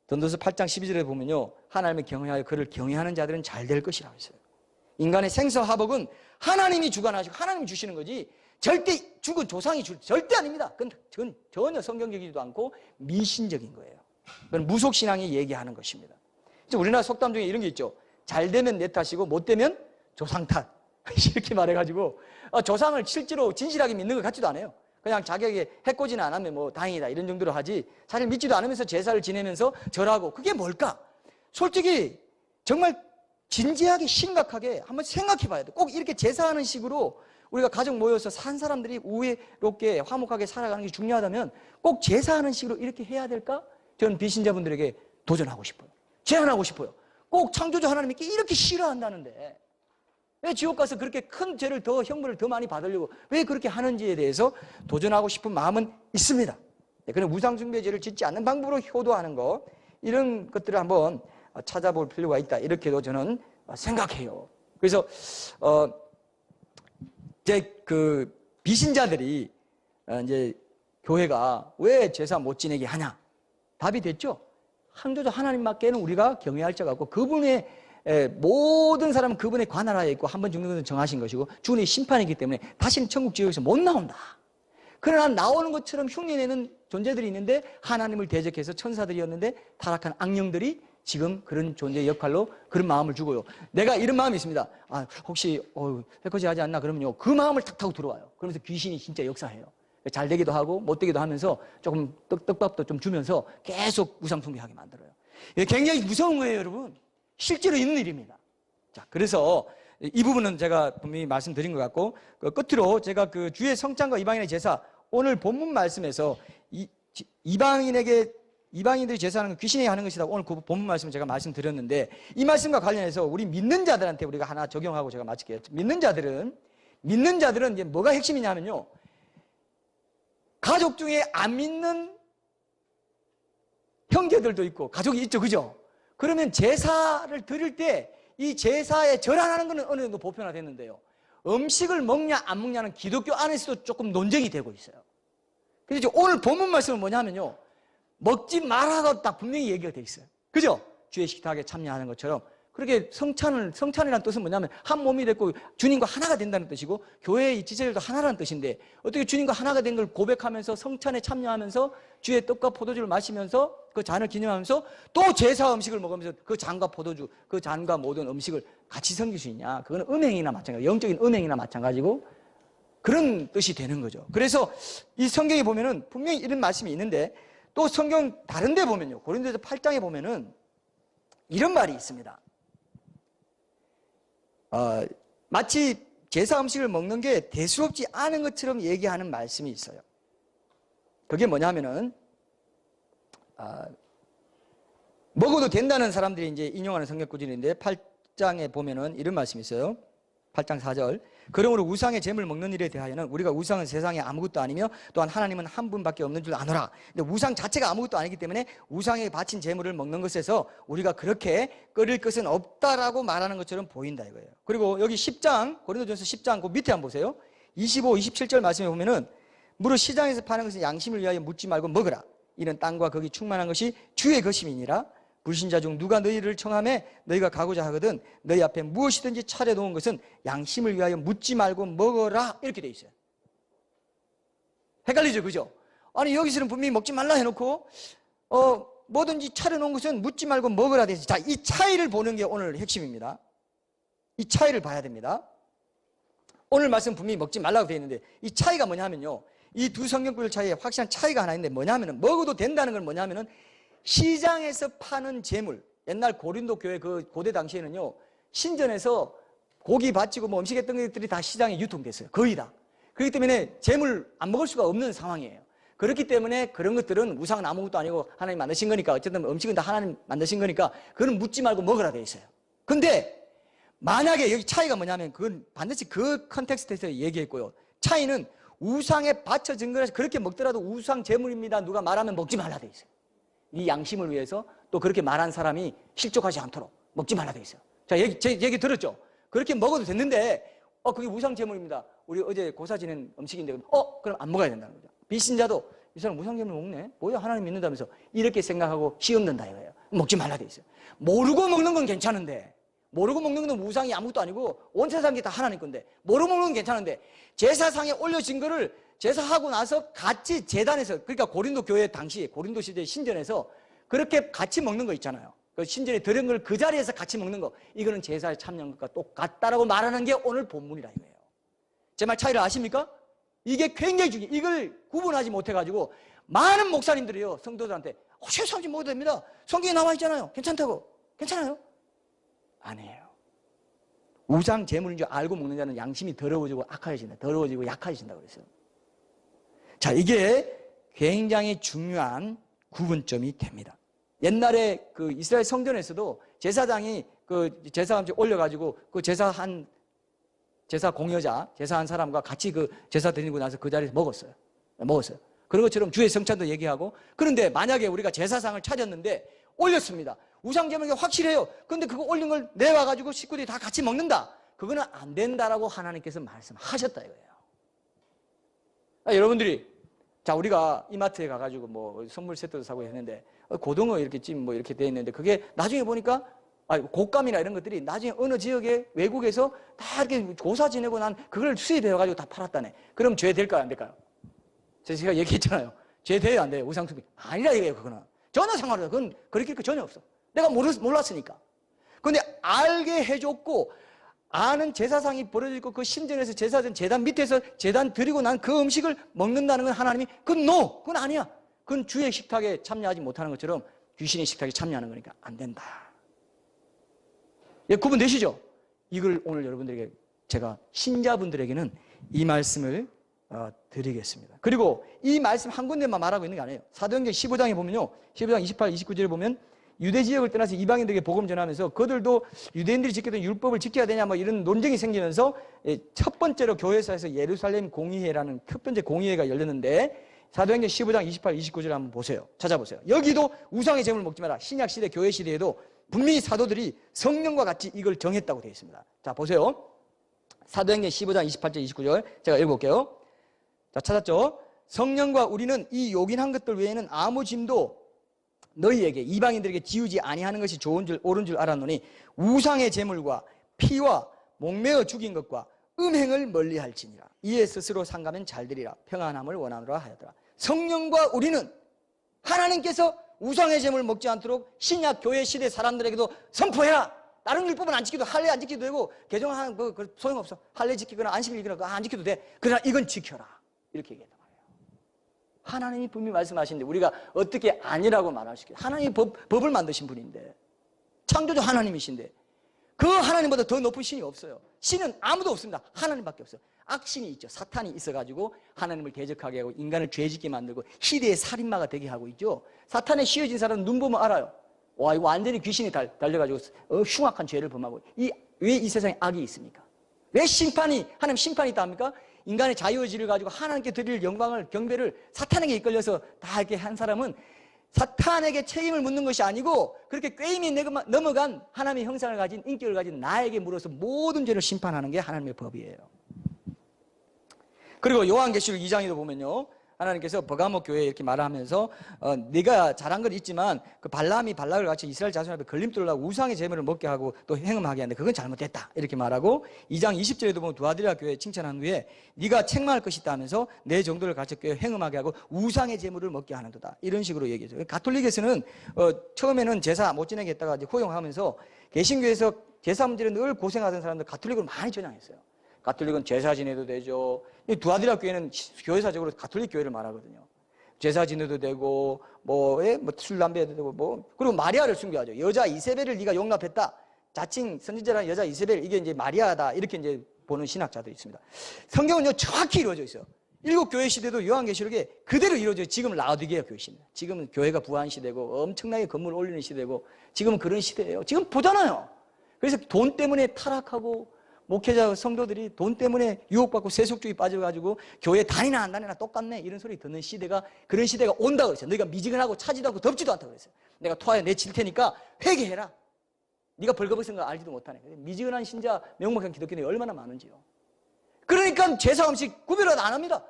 전도서 8장 12절에 보면요, 하나님을 경외하여 그를 경외하는 자들은 잘 될 것이라고 했어요. 인간의 생사화복은 하나님이 주관하시고 하나님이 주시는 거지 절대 죽은 조상이 절대 아닙니다. 그건 전혀 성경적이지도 않고 미신적인 거예요. 그건 무속신앙이 얘기하는 것입니다. 우리나라 속담 중에 이런 게 있죠. 잘 되면 내 탓이고 못 되면 조상 탓. 이렇게 말해가지고 조상을 실제로 진실하게 믿는 것 같지도 않아요. 그냥 자기에게 해코지는 안 하면 다행이다 이런 정도로 하지 사실 믿지도 않으면서 제사를 지내면서 절하고 그게 뭘까? 솔직히 정말 진지하게 심각하게 한번 생각해 봐야 돼. 꼭 이렇게 제사하는 식으로 우리가 가족 모여서 산 사람들이 우애롭게 화목하게 살아가는 게 중요하다면 꼭 제사하는 식으로 이렇게 해야 될까? 저는 비신자분들에게 도전하고 싶어요. 제안하고 싶어요. 꼭 창조주 하나님께 이렇게 싫어한다는데 왜 지옥 가서 그렇게 큰 죄를 더, 형벌을 더 많이 받으려고 왜 그렇게 하는지에 대해서 도전하고 싶은 마음은 있습니다. 그런 우상숭배죄를 짓지 않는 방법으로 효도하는 것, 이런 것들을 한번 찾아볼 필요가 있다. 이렇게도 저는 생각해요. 그래서, 이제 그 비신자들이 이제 교회가 왜 제사 못 지내게 하냐? 답이 됐죠? 한조도 하나님밖에는 우리가 경외할 자가 없고 그분의 모든 사람은 그분의 관할하에 있고 한 번 죽는 것은 정하신 것이고 주님의 심판이기 때문에 다시는 천국 지옥에서 못 나온다. 그러나 나오는 것처럼 흉내내는 존재들이 있는데 하나님을 대적해서 천사들이었는데 타락한 악령들이 지금 그런 존재의 역할로 그런 마음을 주고요. 내가 이런 마음이 있습니다. 아, 혹시 해코지 하지 않나 그러면요. 그 마음을 탁 타고 들어와요. 그러면서 귀신이 진짜 역사해요. 잘 되기도 하고 못 되기도 하면서 조금 떡밥도 좀 주면서 계속 우상숭배하게 만들어요. 이게 굉장히 무서운 거예요, 여러분. 실제로 있는 일입니다. 자, 그래서 이 부분은 제가 분명히 말씀드린 것 같고, 끝으로 제가 그 주의 성찬과 이방인의 제사, 오늘 본문 말씀에서 이방인들이 제사하는 건 귀신이 하는 것이다. 오늘 그 본문 말씀을 제가 말씀드렸는데, 이 말씀과 관련해서 우리 믿는 자들한테 우리가 하나 적용하고 제가 마칠게요. 믿는 자들은 이제 뭐가 핵심이냐면요. 가족 중에 안 믿는 형제들도 있고 가족이 있죠, 그죠? 그러면 제사를 드릴 때 이 제사에 절하는 것은 어느 정도 보편화됐는데요. 음식을 먹냐 안 먹냐는 기독교 안에서도 조금 논쟁이 되고 있어요. 그래서 오늘 본문 말씀은 뭐냐면요. 먹지 말라고 딱 분명히 얘기가 돼 있어요. 그죠? 주의 식탁에 참여하는 것처럼. 그렇게 성찬이라는 뜻은 뭐냐면 한 몸이 됐고 주님과 하나가 된다는 뜻이고 교회의 지체들도 하나라는 뜻인데 어떻게 주님과 하나가 된 걸 고백하면서 성찬에 참여하면서 주의 떡과 포도주를 마시면서 그 잔을 기념하면서 또 제사 음식을 먹으면서 그 잔과 포도주, 그 잔과 모든 음식을 같이 섬길 수 있냐? 그거는 음행이나 마찬가지고 영적인 음행이나 마찬가지고 그런 뜻이 되는 거죠. 그래서 이 성경에 보면은 분명히 이런 말씀이 있는데 또 성경 다른 데 보면요. 고린도서 8장에 보면은 이런 말이 있습니다. 마치 제사 음식을 먹는 게 대수롭지 않은 것처럼 얘기하는 말씀이 있어요. 그게 뭐냐면은 먹어도 된다는 사람들이 이제 인용하는 성경 구절인데 8장에 보면은 이런 말씀이 있어요. 8장 4절. 그러므로 우상의 제물 먹는 일에 대하여는 우리가 우상은 세상에 아무것도 아니며 또한 하나님은 한 분밖에 없는 줄 아노라. 근데 우상 자체가 아무것도 아니기 때문에 우상에 바친 제물을 먹는 것에서 우리가 그렇게 끓일 것은 없다라고 말하는 것처럼 보인다 이거예요. 그리고 여기 10장 고린도전서 10장 그 밑에 한번 보세요. 25, 27절 말씀에 보면은 무릇 시장에서 파는 것은 양심을 위하여 묻지 말고 먹으라. 이는 땅과 거기 충만한 것이 주의 것임이니라. 불신자 중 누가 너희를 청하매 너희가 가고자 하거든 너희 앞에 무엇이든지 차려놓은 것은 양심을 위하여 묻지 말고 먹어라. 이렇게 돼 있어요. 헷갈리죠, 그죠? 아니 여기서는 분명히 먹지 말라 해놓고 뭐든지 차려놓은 것은 묻지 말고 먹으라 돼 있어요. 자, 이 차이를 보는 게 오늘 핵심입니다. 이 차이를 봐야 됩니다. 오늘 말씀 분명히 먹지 말라고 돼 있는데 이 차이가 뭐냐면요. 이 두 성경구절 차이에 확실한 차이가 하나 있는데 뭐냐면은 먹어도 된다는 건 뭐냐면은 시장에서 파는 재물, 옛날 고린도 교회 그 고대 당시에는요, 신전에서 고기 바치고 뭐 음식했던 것들이 다 시장에 유통됐어요. 거의 다. 그렇기 때문에 재물 안 먹을 수가 없는 상황이에요. 그렇기 때문에 그런 것들은 우상은 아무것도 아니고 하나님 만드신 거니까 어쨌든 음식은 다 하나님 만드신 거니까 그건 묻지 말고 먹으라 돼 있어요. 근데 만약에 여기 차이가 뭐냐면 그건 반드시 그 컨텍스트에서 얘기했고요. 차이는 우상에 바쳐진 거라서 그렇게 먹더라도 우상 재물입니다. 누가 말하면 먹지 말라 돼 있어요. 이 양심을 위해서 또 그렇게 말한 사람이 실족하지 않도록 먹지 말라 돼 있어요. 자, 제 얘기 들었죠? 그렇게 먹어도 됐는데, 그게 우상제물입니다. 우리 어제 고사 지낸 음식인데, 그럼 안 먹어야 된다는 거죠. 비신자도 이 사람 우상제물 먹네? 뭐야, 하나님 믿는다면서 이렇게 생각하고 시험된다 이거예요. 먹지 말라 돼 있어요. 모르고 먹는 건 괜찮은데, 모르고 먹는 건 우상이 아무것도 아니고 온 세상이 다 하나님 건데, 모르고 먹는 건 괜찮은데, 제사상에 올려진 거를 제사하고 나서 같이 제단에서, 그러니까 고린도 교회 당시 고린도 시대 신전에서 그렇게 같이 먹는 거 있잖아요. 그 신전에 들은 걸 그 자리에서 같이 먹는 거, 이거는 제사에 참여한 것과 똑같다라고 말하는 게 오늘 본문이라 이거예요. 제 말 차이를 아십니까? 이게 굉장히 중요해요. 이걸 구분하지 못해가지고 많은 목사님들이요 성도들한테 제사하지 먹어도 됩니다. 성경에 나와 있잖아요. 괜찮다고. 괜찮아요? 아니에요. 우상 제물인 줄 알고 먹는 자는 양심이 더러워지고 악해진다. 더러워지고 약해진다고 그랬어요. 자, 이게 굉장히 중요한 구분점이 됩니다. 옛날에 그 이스라엘 성전에서도 제사장이 그 제사 음식 올려가지고 그 제사한 제사 공여자, 제사한 사람과 같이 그 제사 드리고 나서 그 자리에서 먹었어요. 그런 것처럼 주의 성찬도 얘기하고. 그런데 만약에 우리가 제사상을 차렸는데 올렸습니다. 우상제물이 확실해요. 그런데 그거 올린 걸 내와가지고 식구들이 다 같이 먹는다. 그거는 안 된다라고 하나님께서 말씀하셨다 이거예요. 여러분들이, 자, 우리가 이마트에 가가지고 뭐 선물 세트도 사고 했는데 고등어 이렇게 찜 뭐 이렇게 돼 있는데 그게 나중에 보니까 곶감이나 이런 것들이 나중에 어느 지역에 외국에서 다 이렇게 조사 지내고 난 그걸 수입해가지고 다 팔았다네. 그럼 죄 될까요? 안 될까요? 제가 얘기했잖아요. 죄 돼요? 안 돼요? 우상숭배. 아니라 이거예요, 그거는. 전혀 상관없어요. 그건 그렇게 전혀 없어. 내가 몰랐으니까. 근데 알게 해줬고, 아는 제사상이 벌어져 있고 그 신전에서 제단 밑에서 제단 드리고 난 그 음식을 먹는다는 건 하나님이 그건 아니야. 그건 주의 식탁에 참여하지 못하는 것처럼 귀신의 식탁에 참여하는 거니까 안 된다. 예, 구분되시죠? 이걸 오늘 여러분들에게 제가 신자분들에게는 이 말씀을 드리겠습니다. 그리고 이 말씀 한 군데만 말하고 있는 게 아니에요. 사도행전 15장에 보면요. 15장 28, 29절에 보면 유대 지역을 떠나서 이방인들에게 복음 전하면서 그들도 유대인들이 지켰던 율법을 지켜야 되냐 뭐 이런 논쟁이 생기면서 첫 번째로 교회사에서 예루살렘 공의회라는 첫 번째 공의회가 열렸는데 사도행전 15장 28, 29절을 한번 보세요. 찾아보세요. 여기도 우상의 제물을 먹지 마라. 신약 시대 교회 시대에도 분명히 사도들이 성령과 같이 이걸 정했다고 되어 있습니다. 자, 보세요. 사도행전 15장 28절 29절 제가 읽어볼게요. 자, 찾았죠? 성령과 우리는 이 요긴한 것들 외에는 아무 짐도 너희에게 이방인들에게 지우지 아니하는 것이 좋은 줄 옳은 줄 알았노니 우상의 제물과 피와 목매어 죽인 것과 음행을 멀리할지니라. 이에 스스로 상가면 잘되리라. 평안함을 원하노라 하였더라. 성령과 우리는 하나님께서 우상의 제물을 먹지 않도록 신약 교회 시대 사람들에게도 선포해라. 다른 율법은 안 지켜도 할례 안 지켜도 되고 개정하는 거 소용없어. 할례 지키거나 안식일 지키거나 안 지켜도 돼. 그러나 이건 지켜라. 이렇게 얘기했단 말이에요. 하나님이 분명히 말씀하시는데 우리가 어떻게 아니라고 말할 수 있겠어요? 하나님이 법을 만드신 분인데 창조주 하나님이신데 그 하나님보다 더 높은 신이 없어요. 신은 아무도 없습니다. 하나님밖에 없어요. 악신이 있죠. 사탄이 있어가지고 하나님을 대적하게 하고 인간을 죄짓게 만들고 시대의 살인마가 되게 하고 있죠. 사탄에 씌워진 사람은 눈 보면 알아요. 와, 이거 완전히 귀신이 달려가지고 흉악한 죄를 범하고 왜 이 세상에 악이 있습니까? 왜 하나님 심판이 있다 합니까? 인간의 자유의지를 가지고 하나님께 드릴 영광을 경배를 사탄에게 이끌려서 다 이렇게 한 사람은 사탄에게 책임을 묻는 것이 아니고 그렇게 꾀임이 넘어간 하나님의 형상을 가진 인격을 가진 나에게 물어서 모든 죄를 심판하는 게 하나님의 법이에요. 그리고 요한계시록 2장에도 보면요. 하나님께서 버가모 교회에 이렇게 말하면서 네가 잘한 건 있지만 그 발람이 발락을 같이 이스라엘 자손 앞에 걸림돌을 하고 우상의 제물을 먹게 하고 또 행음하게 하는데 그건 잘못됐다 이렇게 말하고 2장 20절에도 보면 두아디라 교회 칭찬한 후에 네가 책망할 것이 있다 하면서 내 정도를 가르쳐 행음하게 하고 우상의 제물을 먹게 하는도다 이런 식으로 얘기해요. 가톨릭에서는 처음에는 제사 못 지내게 했다가 이제 허용하면서 개신교에서 제사 문제로 늘 고생하던 사람들 가톨릭으로 많이 전향했어요. 가톨릭은 제사 지내도 되죠. 두아디라 교회는 교회사적으로 가톨릭 교회를 말하거든요. 제사 지내도 되고, 술, 담배도 되고, 그리고 마리아를 순교하죠. 여자 이세벨을 네가 용납했다. 자칭 선지자라는 여자 이세벨, 이게 이제 마리아다. 이렇게 이제 보는 신학자도 있습니다. 성경은요, 정확히 이루어져 있어요. 일곱 교회 시대도 요한계시록에 그대로 이루어져요. 지금은 라오디게아 교회 시대입니다. 지금은 교회가 부한 시대고, 엄청나게 건물을 올리는 시대고, 지금은 그런 시대예요. 지금 보잖아요. 그래서 돈 때문에 타락하고, 목회자 성도들이 돈 때문에 유혹받고 세속주의 빠져가지고 교회 다니나 안 다니나 똑같네 이런 소리 듣는 시대가 그런 시대가 온다고 그랬어요. 너희가 미지근하고 차지도 않고 덥지도 않다고 그랬어요. 내가 토하에 내칠 테니까 회개해라. 네가 벌거벗은 거 알지도 못하네. 미지근한 신자 명목한 기독교인이 얼마나 많은지요. 그러니까 제사 음식 구별을 안 합니다.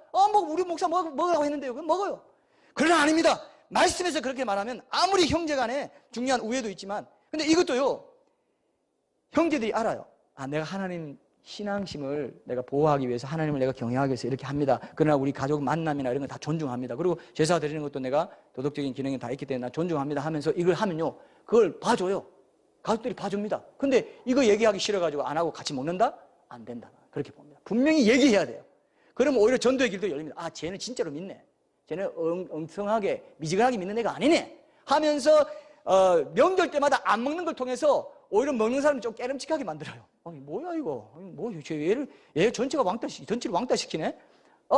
우리 목사 먹으라고 했는데요. 그럼 먹어요. 그러나 아닙니다. 말씀에서 그렇게 말하면 아무리 형제간에 중요한 우애도 있지만 근데 이것도요. 형제들이 알아요. 내가 하나님 신앙심을 내가 보호하기 위해서 하나님을 내가 경외하기 위해서 이렇게 합니다. 그러나 우리 가족 만남이나 이런 거 다 존중합니다. 그리고 제사 드리는 것도 내가 도덕적인 기능이 다 있기 때문에 나 존중합니다 하면서 이걸 하면요. 그걸 봐줘요. 가족들이 봐줍니다. 근데 이거 얘기하기 싫어가지고 안 하고 같이 먹는다? 안 된다. 그렇게 봅니다. 분명히 얘기해야 돼요. 그러면 오히려 전도의 길도 열립니다. 쟤는 진짜로 믿네. 쟤는 엉성하게 미지근하게 믿는 애가 아니네 하면서 명절 때마다 안 먹는 걸 통해서 오히려 먹는 사람을 좀 깨름직하게 만들어요. 뭐야 이거? 얘 전체를 왕따시키네?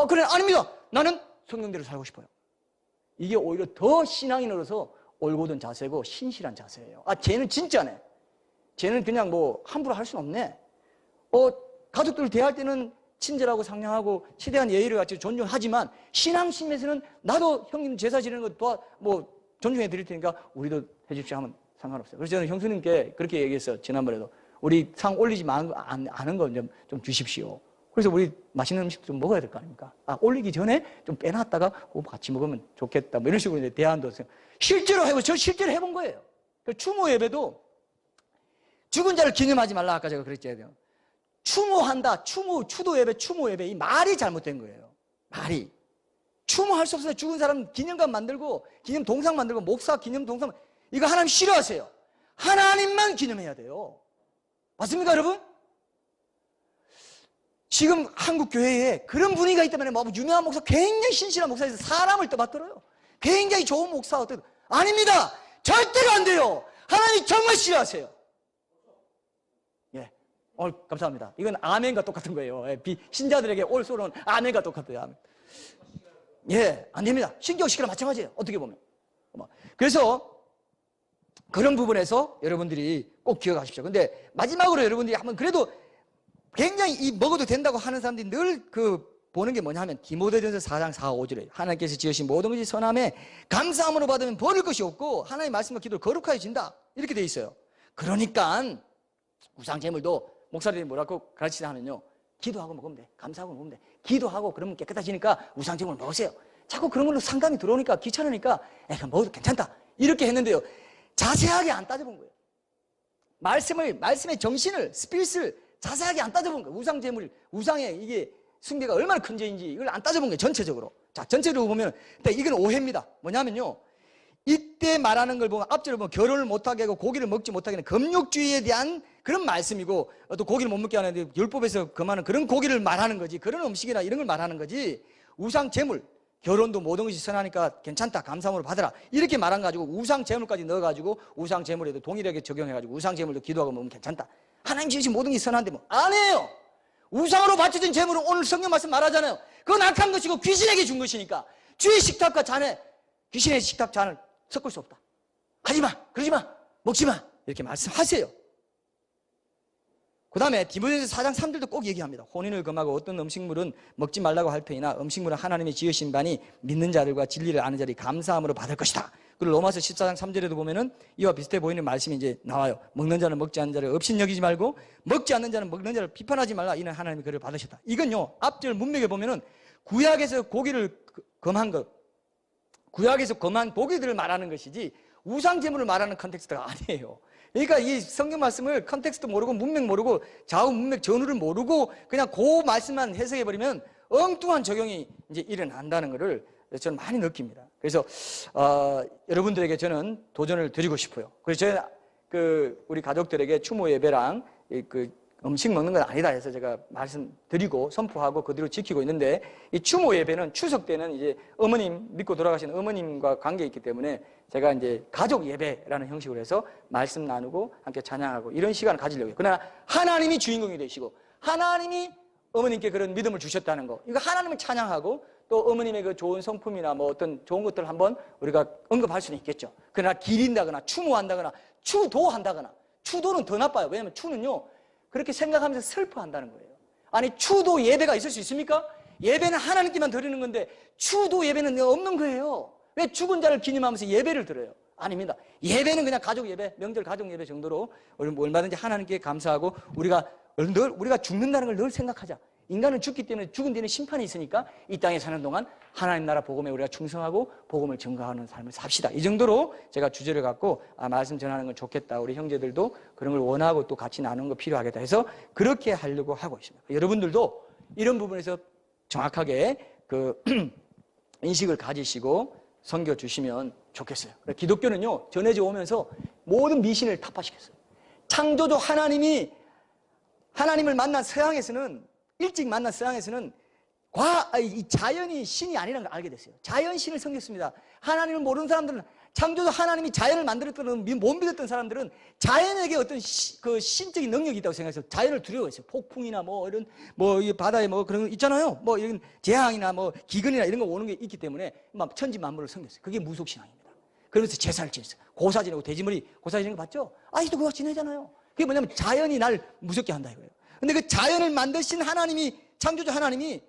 그래 아닙니다. 나는 성령대로 살고 싶어요. 이게 오히려 더 신앙인으로서 올곧은 자세고 신실한 자세예요. 쟤는 진짜네. 쟤는 그냥 함부로 할 수는 없네. 가족들을 대할 때는 친절하고 상냥하고 최대한 예의를 갖추고 존중하지만 신앙심에서는 나도 형님 제사 지내는 거 존중해 드릴 테니까 우리도 해주십시오 하면 상관없어요. 그래서 저는 형수님께 그렇게 얘기했어요. 지난번에도 우리 상 올리지 않은 거 좀 주십시오. 그래서 우리 맛있는 음식 좀 먹어야 될 거 아닙니까? 올리기 전에 좀 빼놨다가 같이 먹으면 좋겠다. 뭐 이런 식으로 이제 대안도 실제로 해보. 저 실제로 해본 거예요. 추모 예배도 죽은 자를 기념하지 말라 아까 제가 그랬잖아요. 추모한다. 추도 예배, 추모 예배 이 말이 잘못된 거예요. 말이 추모할 수 없어요. 죽은 사람 기념관 만들고 기념 동상 만들고 목사 기념 동상 이거 하나님 싫어하세요. 하나님만 기념해야 돼요. 맞습니까, 여러분? 지금 한국 교회에 그런 분위기가 있기 때문에 유명한 목사, 굉장히 신실한 목사에서 사람을 떠받들어요. 굉장히 좋은 목사 아닙니다. 절대로 안 돼요. 하나님 정말 싫어하세요. 예, 감사합니다. 이건 아멘과 똑같은 거예요. 신자들에게 올 소리는 아멘과 똑같아요. 아멘. 예, 안 됩니다. 신경시키랑 마찬가지예요. 어떻게 보면. 그래서 그런 부분에서 여러분들이 꼭 기억하십시오. 근데 마지막으로 여러분들이 한번 그래도 굉장히 먹어도 된다고 하는 사람들이 늘 보는 게 뭐냐 하면 디모데전서 4장 4, 5절에 하나님께서 지으신 모든 것이 선함에 감사함으로 받으면 버릴 것이 없고 하나님의 말씀과 기도를 거룩하여진다. 이렇게 돼 있어요. 그러니까 우상 제물도 목사들이 뭐라고 가르치자 하면요. 기도하고 먹으면 돼. 감사하고 먹으면 돼. 기도하고 그러면 깨끗해지니까 우상 제물 먹으세요. 자꾸 그런 걸로 상감이 들어오니까 귀찮으니까 그냥 먹어도 괜찮다. 이렇게 했는데요. 자세하게 안 따져본 거예요. 말씀의 정신을, 스피릿을 자세하게 안 따져본 거예요. 우상 제물, 우상의 이게 숭배가 얼마나 큰 죄인지 이걸 안 따져본 거예요. 전체적으로. 자, 전체적으로 보면 이건 오해입니다. 뭐냐면요. 이때 말하는 걸 보면 앞절을 보면 결혼을 못하게 하고 고기를 먹지 못하게 하는 금욕주의에 대한 그런 말씀이고 또 고기를 못 먹게 하는데 율법에서 금하는 그런 고기를 말하는 거지. 그런 음식이나 이런 걸 말하는 거지. 우상 제물, 결혼도 모든 것이 선하니까 괜찮다. 감사함으로 받아라. 이렇게 말한 가지고 우상 제물까지 넣어가지고 우상 제물에도 동일하게 적용해가지고 우상 제물도 기도하고 먹으면 괜찮다. 하나님 지으신 모든 것이 선한데 뭐 아니에요. 우상으로 바쳐진 제물은 오늘 성경 말씀 말하잖아요. 그건 악한 것이고 귀신에게 준 것이니까 주의 식탁과 잔에 귀신의 식탁 잔을 섞을 수 없다. 하지마, 그러지마, 먹지마 이렇게 말씀하세요. 그 다음에 디모데전서 4장 3절도 꼭 얘기합니다. 혼인을 금하고 어떤 음식물은 먹지 말라고 할 터이나 음식물은 하나님이 지으신 바니 믿는 자들과 진리를 아는 자들이 감사함으로 받을 것이다. 그리고 로마서 14장 3절에도 보면은 이와 비슷해 보이는 말씀이 이제 나와요. 먹는 자는 먹지 않는 자를 업신여기지 말고 먹지 않는 자는 먹는 자를 비판하지 말라. 이는 하나님이 그를 받으셨다. 이건요. 앞절 문맥에 보면은 구약에서 고기를 금한 것, 구약에서 금한 고기들을 말하는 것이지 우상 제물을 말하는 컨텍스트가 아니에요. 그러니까 이 성경 말씀을 컨텍스트 모르고 문맥 모르고 좌우 문맥 전후를 모르고 그냥 그 말씀만 해석해 버리면 엉뚱한 적용이 이제 일어난다는 것을 저는 많이 느낍니다. 그래서 여러분들에게 저는 도전을 드리고 싶어요. 그래서 저는 우리 가족들에게 추모 예배랑 음식 먹는 건 아니다 해서 제가 말씀드리고 선포하고 그대로 지키고 있는데 이 추모 예배는 추석 때는 이제 어머님 믿고 돌아가신 어머님과 관계 있기 때문에 제가 이제 가족 예배라는 형식으로 해서 말씀 나누고 함께 찬양하고 이런 시간을 가지려고 해요. 그러나 하나님이 주인공이 되시고 하나님이 어머님께 그런 믿음을 주셨다는 거 이거 하나님을 찬양하고 또 어머님의 그 좋은 성품이나 뭐 어떤 좋은 것들을 한번 우리가 언급할 수는 있겠죠. 그러나 기린다거나 추모한다거나 추도한다거나 추도는 더 나빠요. 왜냐하면 추는요 그렇게 생각하면서 슬퍼한다는 거예요. 아니 추도 예배가 있을 수 있습니까? 예배는 하나님께만 드리는 건데 추도 예배는 없는 거예요. 왜 죽은 자를 기념하면서 예배를 드려요? 아닙니다. 예배는 그냥 가족 예배, 명절 가족 예배 정도로 얼마든지 하나님께 감사하고 우리가 죽는다는 걸 늘 생각하자. 인간은 죽기 때문에 죽은 뒤에는 심판이 있으니까 이 땅에 사는 동안 하나님 나라 복음에 우리가 충성하고 복음을 증거하는 삶을 삽시다. 이 정도로 제가 주제를 갖고 말씀 전하는 건 좋겠다. 우리 형제들도 그런 걸 원하고 또 같이 나누는 거 필요하겠다 해서 그렇게 하려고 하고 있습니다. 여러분들도 이런 부분에서 정확하게 인식을 가지시고 섬겨주시면 좋겠어요. 기독교는요 전해져 오면서 모든 미신을 타파시켰어요. 창조주 하나님을 만난 서양에서는 일찍 만난 서양에서는 이 자연이 신이 아니라는 걸 알게 됐어요. 자연신을 섬겼습니다. 하나님을 모르는 사람들은 창조주 하나님이 자연을 만들었던 못 믿었던 사람들은 자연에게 어떤 그 신적인 능력이 있다고 생각해서 자연을 두려워했어요. 폭풍이나 이런 바다에 그런 거 있잖아요. 이런 재앙이나 기근이나 이런 거 오는 게 있기 때문에 막 천지 만물을 섬겼어요. 그게 무속신앙입니다. 그러면서 제사를 지냈어요. 고사 지내고 돼지머리 고사 지내는 거 봤죠? 아직도 그거 지내잖아요. 그게 뭐냐면 자연이 날 무섭게 한다 이거예요. 근데 그 자연을 만드신 하나님이, 창조주 하나님이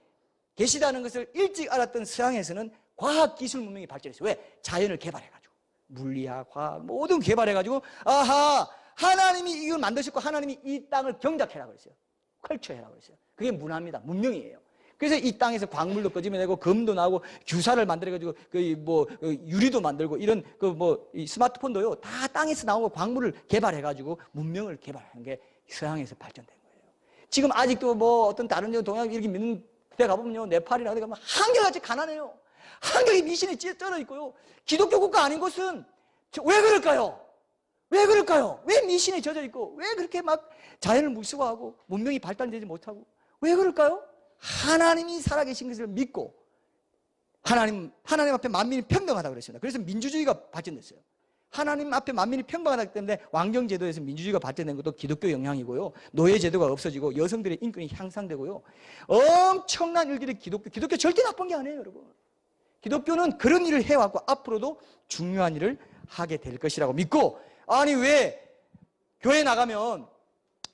계시다는 것을 일찍 알았던 서양에서는 과학기술 문명이 발전했어요. 왜? 자연을 개발해가지고. 물리학, 화학, 모든 개발해가지고, 아하, 하나님이 이걸 만드셨고, 하나님이 이 땅을 경작해라 그랬어요. 컬처해라 그랬어요. 그게 문화입니다. 문명이에요. 그래서 이 땅에서 광물도 끄집어내고, 금도 나오고, 규사를 만들어가지고, 유리도 만들고, 이런, 이 스마트폰도요, 다 땅에서 나오고 광물을 개발해가지고, 문명을 개발하는 게 서양에서 발전된 거예요. 지금 아직도 어떤 다른 동양 이렇게 믿는 데 가보면요, 네팔이나 어디 가면 한결같이 가난해요. 한결이 미신에 쩔어 있고요. 기독교 국가 아닌 곳은 왜 그럴까요? 왜 그럴까요? 왜 미신에 젖어 있고, 왜 그렇게 막 자연을 무시하고 문명이 발달되지 못하고, 왜 그럴까요? 하나님이 살아계신 것을 믿고, 하나님 앞에 만민이 평등하다고 그랬습니다. 그래서 민주주의가 발전됐어요. 하나님 앞에 만민이 평등하기 때문에 왕정제도에서 민주주의가 발전된 것도 기독교 영향이고요. 노예제도가 없어지고 여성들의 인권이 향상되고요. 엄청난 일들이 기독교 절대 나쁜 게 아니에요, 여러분. 기독교는 그런 일을 해왔고 앞으로도 중요한 일을 하게 될 것이라고 믿고, 아니 왜 교회 나가면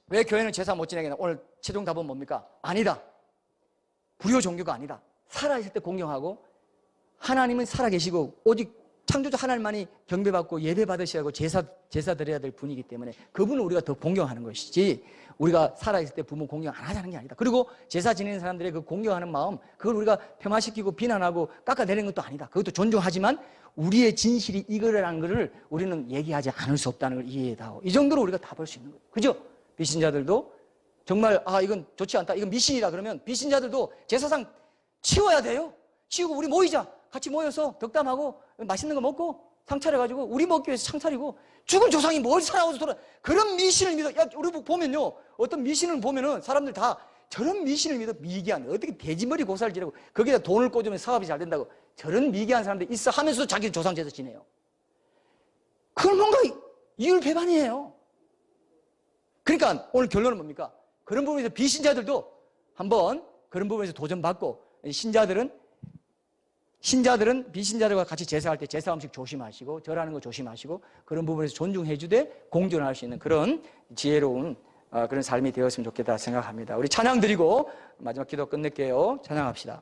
왜 교회는 제사 못 지내겠나? 오늘 최종 답은 뭡니까? 아니다. 불교 종교가 아니다. 살아있을 때 공경하고, 하나님은 살아계시고 오직 창조주 하나님만이 경배받고 예배받으셔야 하고 제사 드려야 될 분이기 때문에 그분을 우리가 더 공경하는 것이지, 우리가 살아있을 때 부모 공경 안 하자는 게 아니다. 그리고 제사 지내는 사람들의 그 공경하는 마음, 그걸 우리가 폄하시키고 비난하고 깎아내리는 것도 아니다. 그것도 존중하지만 우리의 진실이 이거라는 것을 우리는 얘기하지 않을 수 없다는 걸 이해해다오. 이 정도로 우리가 다 볼 수 있는 거예요. 그죠? 비신자들도 정말 이건 좋지 않다, 이건 미신이다 그러면 비신자들도 제사상 치워야 돼요. 치우고 우리 모이자. 같이 모여서 덕담하고 맛있는 거 먹고 상 차려가지고 우리 먹기 위해서 상 차리고, 죽은 조상이 뭘 살아오서 돌아, 그런 미신을 믿어. 우리 보면요, 어떤 미신을 보면은 사람들 다 저런 미신을 믿어. 미개한, 어떻게 돼지머리 고사를 지르고 거기다 돈을 꽂으면 사업이 잘 된다고, 저런 미개한 사람들이 있어 하면서도 자기 조상 제사 지내요. 그건 뭔가 이율배반이에요. 그러니까 오늘 결론은 뭡니까? 그런 부분에서 비신자들도 한번 그런 부분에서 도전받고, 신자들은 비신자들과 같이 제사할 때 제사 음식 조심하시고 절하는 거 조심하시고, 그런 부분에서 존중해 주되 공존할 수 있는 그런 지혜로운 그런 삶이 되었으면 좋겠다 생각합니다. 우리 찬양 드리고 마지막 기도 끝낼게요. 찬양합시다.